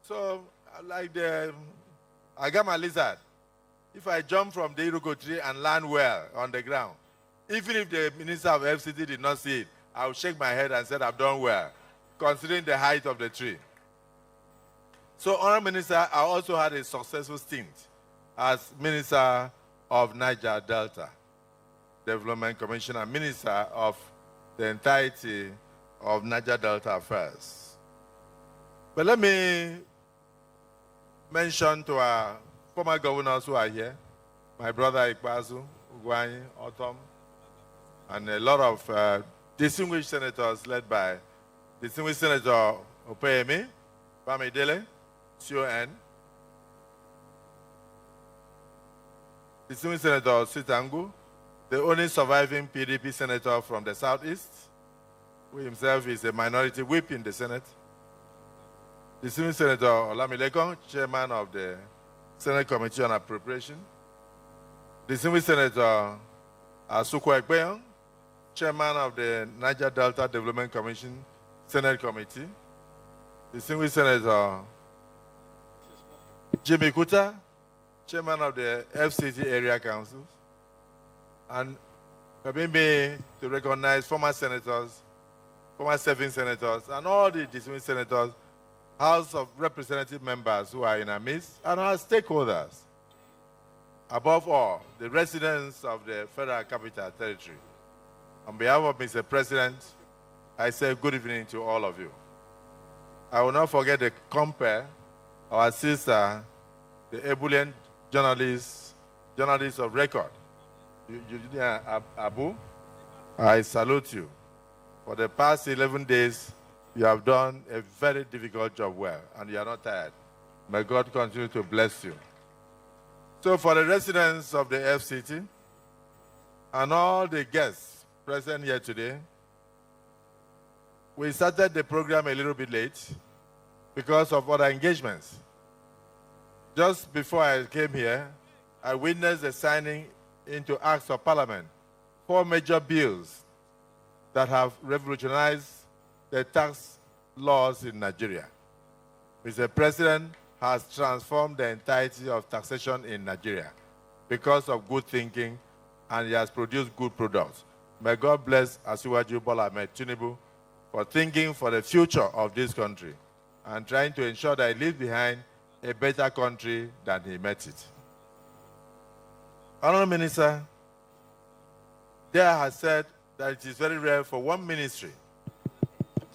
So, like the Agama lizard, if I jump from the Iroko tree and land well on the ground, even if the Minister of FCT did not see it, I will shake my head and say I've done well, considering the height of the tree. So, Honorable Minister, I also had a successful stint as Minister of Niger Delta Development Commissioner, Minister of the entirety of Niger Delta Affairs. But let me mention to our former governors who are here, my brother Ikbazu, Ugwani, Otom, and a lot of distinguished senators led by distinguished Senator Opeyemi, Bamidele, CON, distinguished Senator Sitangu, the only surviving PDP senator from the Southeast, who himself is a minority whip in the Senate. Distinguished Senator Olamilekong, chairman of the Senate Committee on Appropriation. Distinguished Senator Asukwa Ekpeyon, chairman of the Niger Delta Development Commission Senate Committee. Distinguished Senator Jimmy Kuta, chairman of the FCT Area Council. And permit me to recognize former senators, former serving senators, and all the distinguished senators, House of Representative members who are in our midst, and our stakeholders. Above all, the residents of the Federal Capital Territory. On behalf of Mr. President, I say good evening to all of you. I will not forget to compare our sister, the ebullient journalist of record, Abu. I salute you. For the past 11 days, you have done a very difficult job well, and you are not tired. May God continue to bless you. So for the residents of the FCT and all the guests present here today, we started the program a little bit late because of other engagements. Just before I came here, I witnessed the signing into Acts of Parliament 4 major bills that have revolutionized the tax laws in Nigeria. Mr. President has transformed the entirety of taxation in Nigeria because of good thinking, and he has produced good products. May God bless Asiwaju Bola Ahmed Tinubu for thinking for the future of this country and trying to ensure that he leaves behind a better country than he met it. Honorable Minister, there has said that it is very rare for one ministry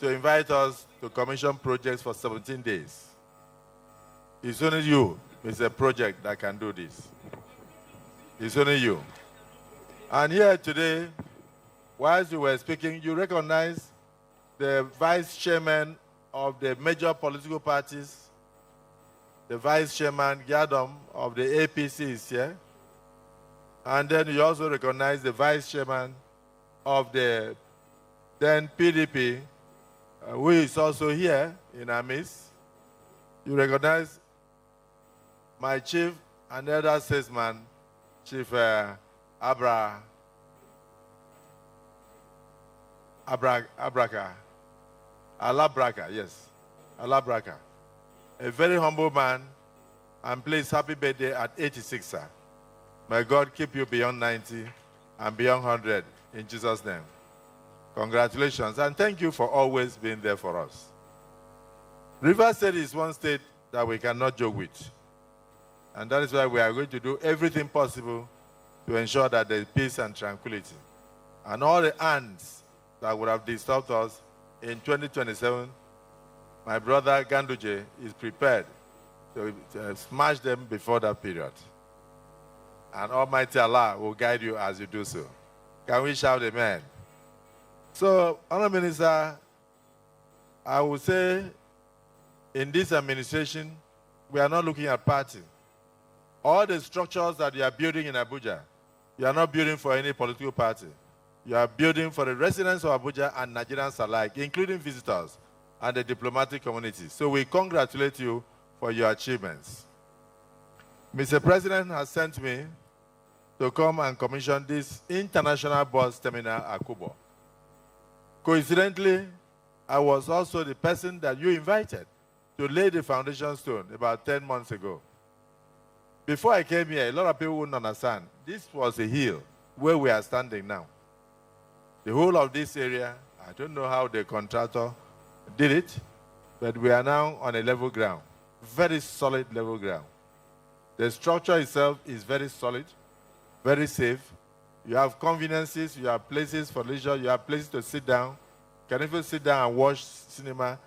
to invite us to commission projects for 17 days. It's only you, Mr. Project, that can do this. It's only you. And here today, whilst you were speaking, you recognize the vice chairman of the major political parties, the vice chairman, Gyadom, of the APC is here. And then you also recognize the vice chairman of the then PDP, who is also here in our midst. You recognize my chief and elder statesman, Chief Alabraka, yes, Alabraka. A very humble man, and please, happy birthday at 86, sir. May God keep you beyond 90 and beyond 100 in Jesus' name. Congratulations, and thank you for always being there for us. Rivers State is one state that we cannot joke with. And that is why we are going to do everything possible to ensure that there is peace and tranquility. And all the ants that would have disturbed us in 2027, my brother Ganduje is prepared to smash them before that period. And Almighty Allah will guide you as you do so. Can we shout amen? So, Honorable Minister, I would say in this administration, we are not looking at party. All the structures that you are building in Abuja, you are not building for any political party. You are building for the residents of Abuja and Nigerians alike, including visitors and the diplomatic community. So we congratulate you for your achievements. Mr. President has sent me to come and commission this international bus terminal at Kugbo. Coincidentally, I was also the person that you invited to lay the foundation stone about 10 months ago. Before I came here, a lot of people wouldn't understand. This was a hill where we are standing now. The whole of this area, I don't know how the contractor did it, but we are now on a level ground, very solid level ground. The structure itself is very solid, very safe. You have conveniences, you have places for leisure, you have places to sit down. You can even sit down and watch cinema,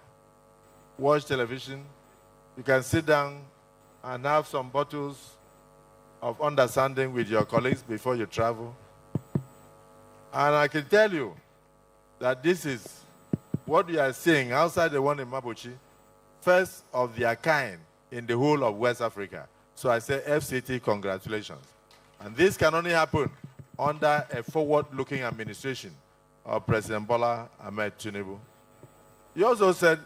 watch television. You can sit down and have some bottles of understanding with your colleagues before you travel. And I can tell you that this is what we are seeing outside the one in Mabuchi, first of their kind in the whole of West Africa. So I say FCT, congratulations. And this can only happen under a forward-looking administration of President Bola Ahmed Tinubu. You also said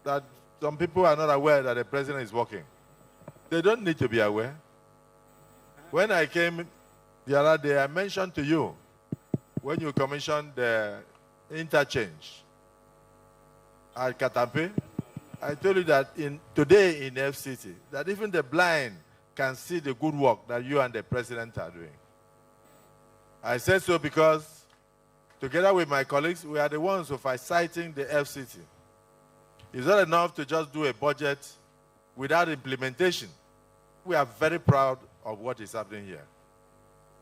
that some people are not aware that the president is working. They don't need to be aware. When I came the other day, I mentioned to you, when you commissioned the interchange at Katampe, I told you that today in FCT, that even the blind can see the good work that you and the president are doing. I said so because, together with my colleagues, we are the ones who are citing the FCT. It's not enough to just do a budget without implementation. We are very proud of what is happening here.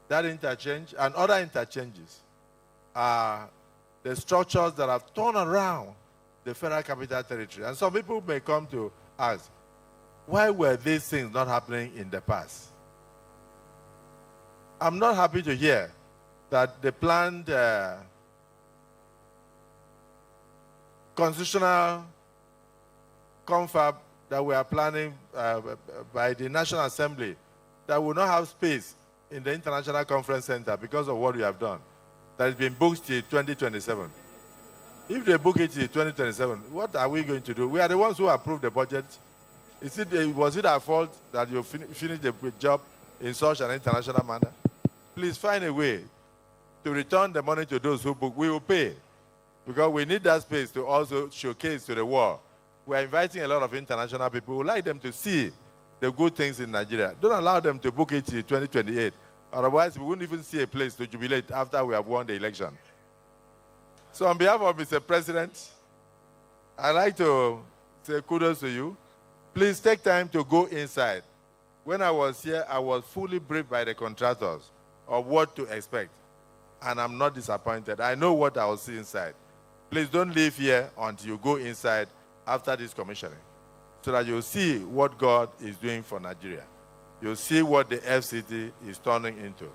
That interchange and other interchanges are the structures that have turned around the Federal Capital Territory. And some people may come to ask, why were these things not happening in the past? I'm not happy to hear that the planned constitutional confab that we are planning by the National Assembly that will not have space in the International Conference Center because of what we have done, that has been booked till 2027. If they book it till 2027, what are we going to do? We are the ones who approved the budget. Was it our fault that you finished the job in such an international manner? Please find a way to return the money to those who book. We will pay, because we need that space to also showcase to the world. We are inviting a lot of international people. We would like them to see the good things in Nigeria. Don't allow them to book it till 2028. Otherwise, we wouldn't even see a place to jubilate after we have won the election. So on behalf of Mr. President, I'd like to say kudos to you. Please take time to go inside. When I was here, I was fully briefed by the contractors of what to expect. And I'm not disappointed. I know what I will see inside. Please don't leave here until you go inside after this commissioning, so that you'll see what God is doing for Nigeria. You'll see what the FCT is turning into.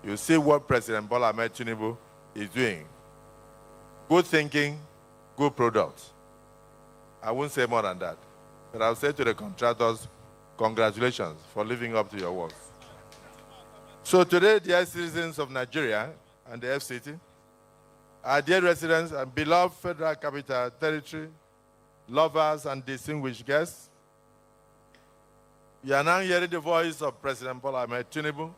You'll see what President Bola Ahmed Tinubu is doing. Good thinking, good products. I won't say more than that. But I'll say to the contractors, congratulations for living up to your work. So today, dear citizens of Nigeria and the FCT, our dear residents and beloved Federal Capital Territory, lovers and distinguished guests, you are now hearing the voice of President Bola Ahmed Tinubu,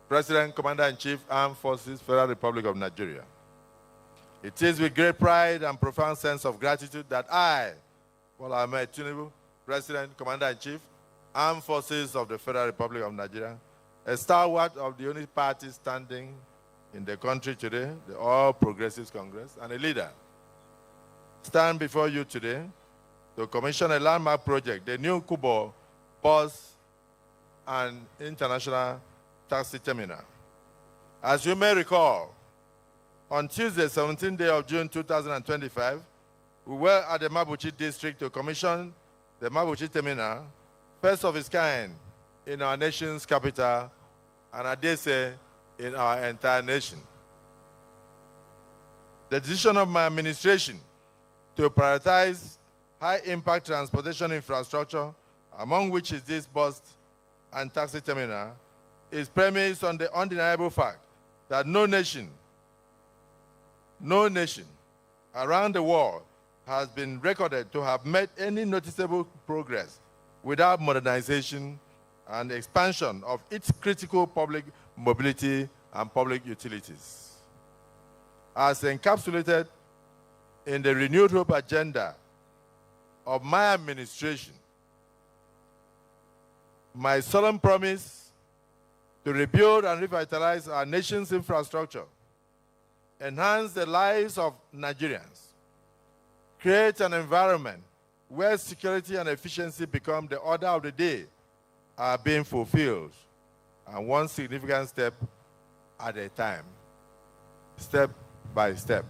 President, Commander-in-Chief, Armed Forces, Federal Republic of Nigeria. It is with great pride and profound sense of gratitude that I, Bola Ahmed Tinubu, President, Commander-in-Chief, Armed Forces of the Federal Republic of Nigeria, a stalwart of the only party standing in the country today, the All Progressives Congress, and a leader, stand before you today to commission a landmark project, the new Kugbo bus and international taxi terminal. As you may recall, on Tuesday, 17th day of June 2025, we were at the Mabuchi district to commission the Mabuchi terminal, first of its kind in our nation's capital, and I dare say, in our entire nation. The decision of my administration to prioritize high-impact transportation infrastructure, among which is this bus and taxi terminal, is premised on the undeniable fact that no nation around the world has been recorded to have made any noticeable progress without modernization and expansion of its critical public mobility, and public utilities. As encapsulated in the renewed hope agenda of my administration, my solemn promise to rebuild and revitalize our nation's infrastructure, enhance the lives of Nigerians, create an environment where security and efficiency become the order of the day are being fulfilled, and one significant step at a time, step by step.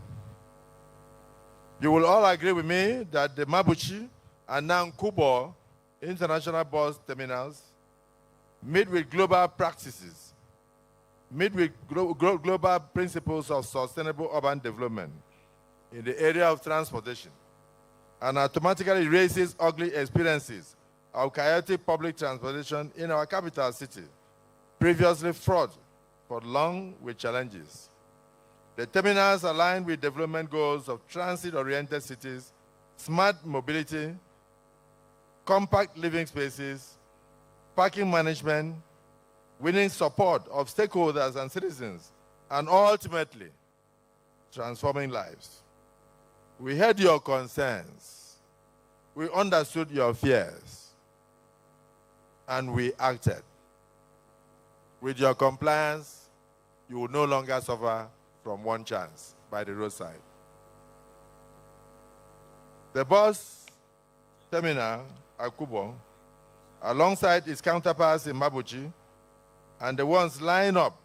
You will all agree with me that the Mabuchi and now Kugbo international bus terminals meet with global practices, meet with global principles of sustainable urban development in the area of transportation, and automatically raises ugly experiences of chaotic public transportation in our capital city, previously fraught for long with challenges. The terminals align with development goals of transit-oriented cities, smart mobility, compact living spaces, parking management, winning support of stakeholders and citizens, and ultimately, transforming lives. We heard your concerns, we understood your fears, and we acted. With your compliance, you will no longer suffer from one chance by the roadside. The bus terminal at Kugbo, alongside its counterparts in Mabuchi, and the ones lying up,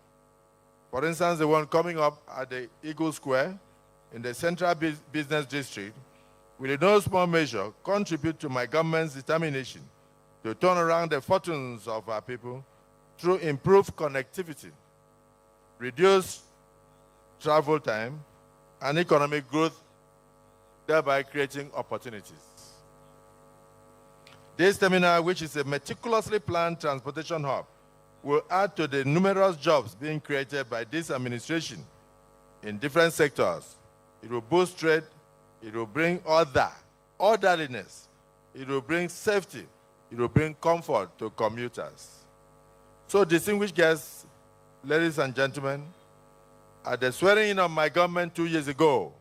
for instance, the one coming up at the Eagle Square in the Central Business District, will in no small measure contribute to my government's determination to turn around the fortunes of our people through improved connectivity, reduced travel time, and economic growth, thereby creating opportunities. This terminal, which is a meticulously planned transportation hub, will add to the numerous jobs being created by this administration in different sectors. It will boost trade, it will bring orderliness, it will bring safety, it will bring comfort to commuters. So, distinguished guests, ladies and gentlemen, at the swearing in of my government 2 years ago,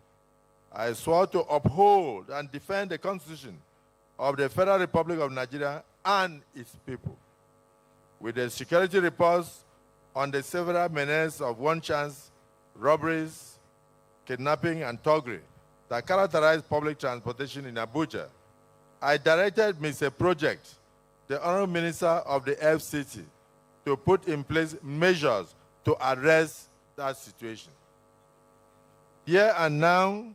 I swore to uphold and defend the Constitution of the Federal Republic of Nigeria and its people. With the security reports on the several menaces of one-chance robberies, kidnapping, and thuggery that characterize public transportation in Abuja, I directed Mr. Project, the Honorable Minister of the FCT, to put in place measures to address that situation. Here and now,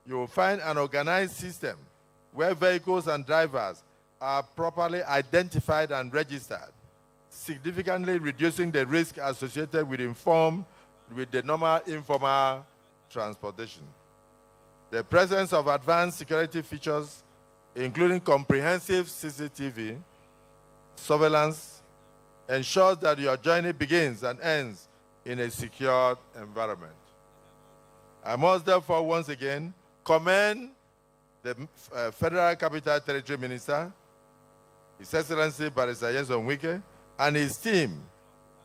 you will find an organized system where vehicles and drivers are properly identified and registered, significantly reducing the risk associated with the normal informal transportation. The presence of advanced security features, including comprehensive CCTV surveillance, ensures that your journey begins and ends in a secure environment. I must therefore once again commend the Federal Capital Territory Minister, His Excellency Barrister Nyesom Wike, and his team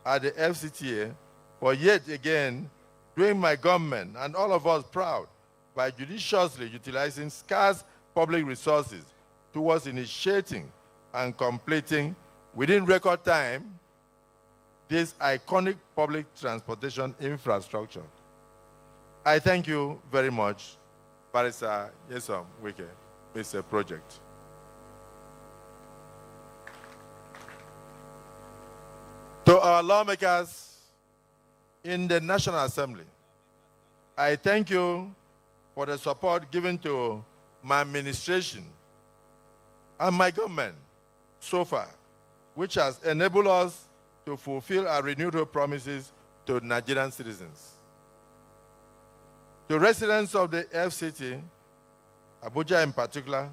at the FCTA for yet again doing my government and all of us proud by judiciously utilizing scarce public resources towards initiating and completing within record time this iconic public transportation infrastructure. I thank you very much, Barrister Nyesom Wike, Mr. Project. To our lawmakers in the National Assembly, I thank you for the support given to my administration and my government so far, which has enabled us to fulfill our renewed hope promises to Nigerian citizens. To residents of the FCT, Abuja in particular,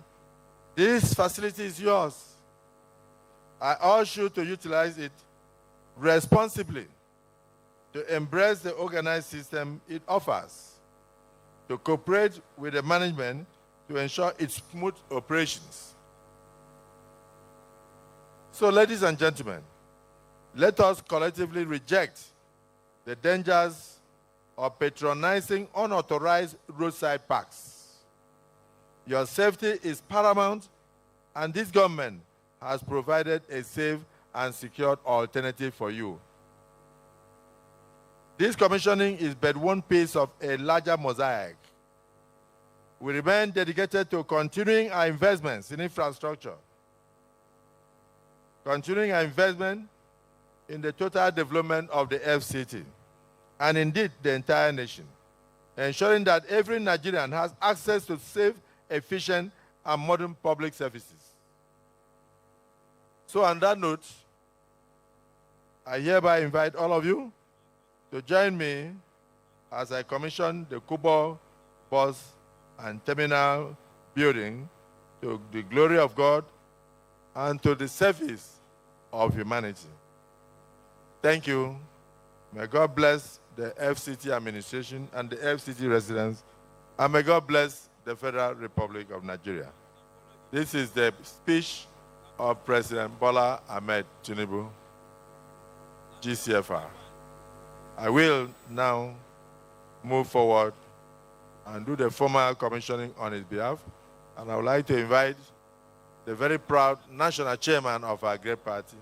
this facility is yours. I urge you to utilize it responsibly, to embrace the organized system it offers, to cooperate with the management to ensure its smooth operations. So, ladies and gentlemen, let us collectively reject the dangers of patronizing unauthorized roadside parks. Your safety is paramount, and this government has provided a safe and secured alternative for you. This commissioning is but one piece of a larger mosaic. We remain dedicated to continuing our investments in infrastructure, continuing our investment in the total development of the FCT, and indeed the entire nation, ensuring that every Nigerian has access to safe, efficient, and modern public services. So on that note, I hereby invite all of you to join me as I commission the Kugbo bus and terminal building to the glory of God and to the service of humanity. Thank you. May God bless the FCT administration and the FCT residents, and may God bless the Federal Republic of Nigeria. This is the speech of President Bola Ahmed Tinubu, GCFR. I will now move forward and do the formal commissioning on his behalf, and I would like to invite the very proud national chairman of our great party,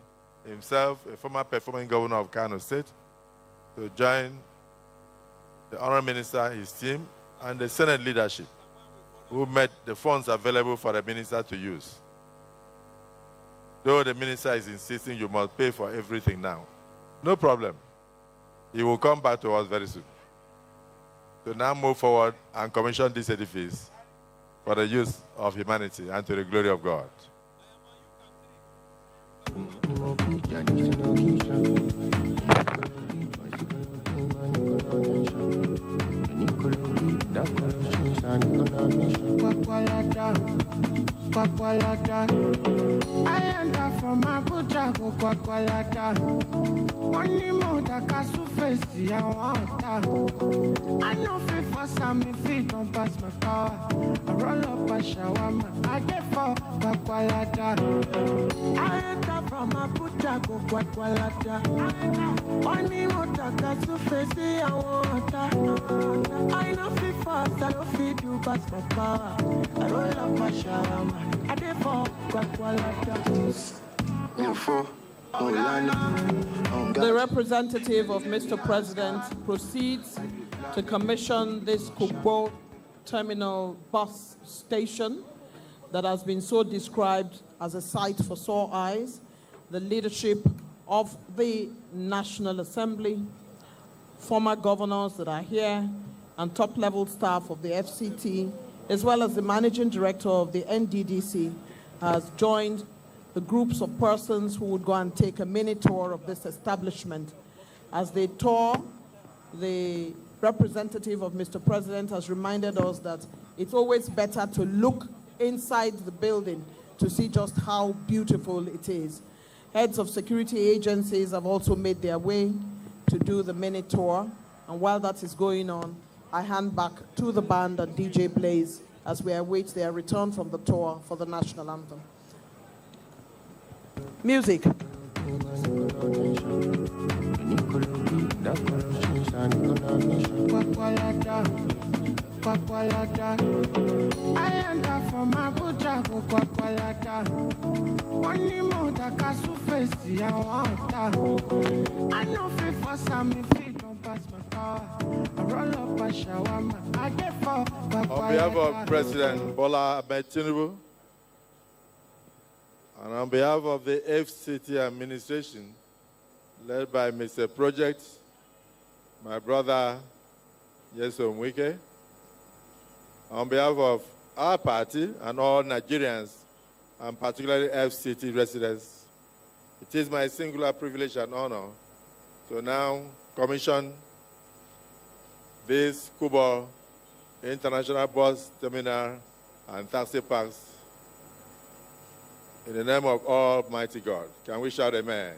himself, a former performing governor of Kano State, to join the Honourable Minister, his team, and the Senate leadership, who made the funds available for the minister to use. Though the minister is insisting you must pay for everything now. No problem. He will come back to us very soon. To now move forward and commission this edifice for the use of humanity and to the glory of God. I enter from Abuja, go Kwakwalata. Only more that Kasu face the water. I know fit for some feet don't pass my power. I roll up a shawarma, I get for Kwakwalata. I enter from Abuja, go Kwakwalata. Only more that Kasu face the water. I know fit for I don't fit do pass my power. I roll up my shawarma, I get for Kwakwalata. The representative of Mr. President proceeds to commission this Kugbo terminal bus station that has been so described as a sight for sore eyes. The leadership of the National Assembly, former governors that are here, and top-level staff of the FCT, as well as the managing director of the NDDC, has joined the groups of persons who would go and take a mini tour of this establishment. As they tour, the representative of Mr. President has reminded us that it's always better to look inside the building to see just how beautiful it is. Heads of security agencies have also made their way to do the mini tour, and while that is going on, I hand back to the band and DJ plays as we await their return from the tour for the national anthem. Music. I enter from Abuja, go Kwakwalata. Only more that Kasu face the water. I know fit for some feet don't pass my power. I roll up a shawarma, I get for Kwakwalata. On behalf of President Bola Ahmed Tinubu, and on behalf of the FCT administration, led by Mr. Project, my brother, Yeso Mwike, on behalf of our party and all Nigerians, and particularly FCT residents, it is my singular privilege and honor to now commission this Kugbo International Bus Terminal and Taxi Parks in the name of Almighty God. Can we shout amen?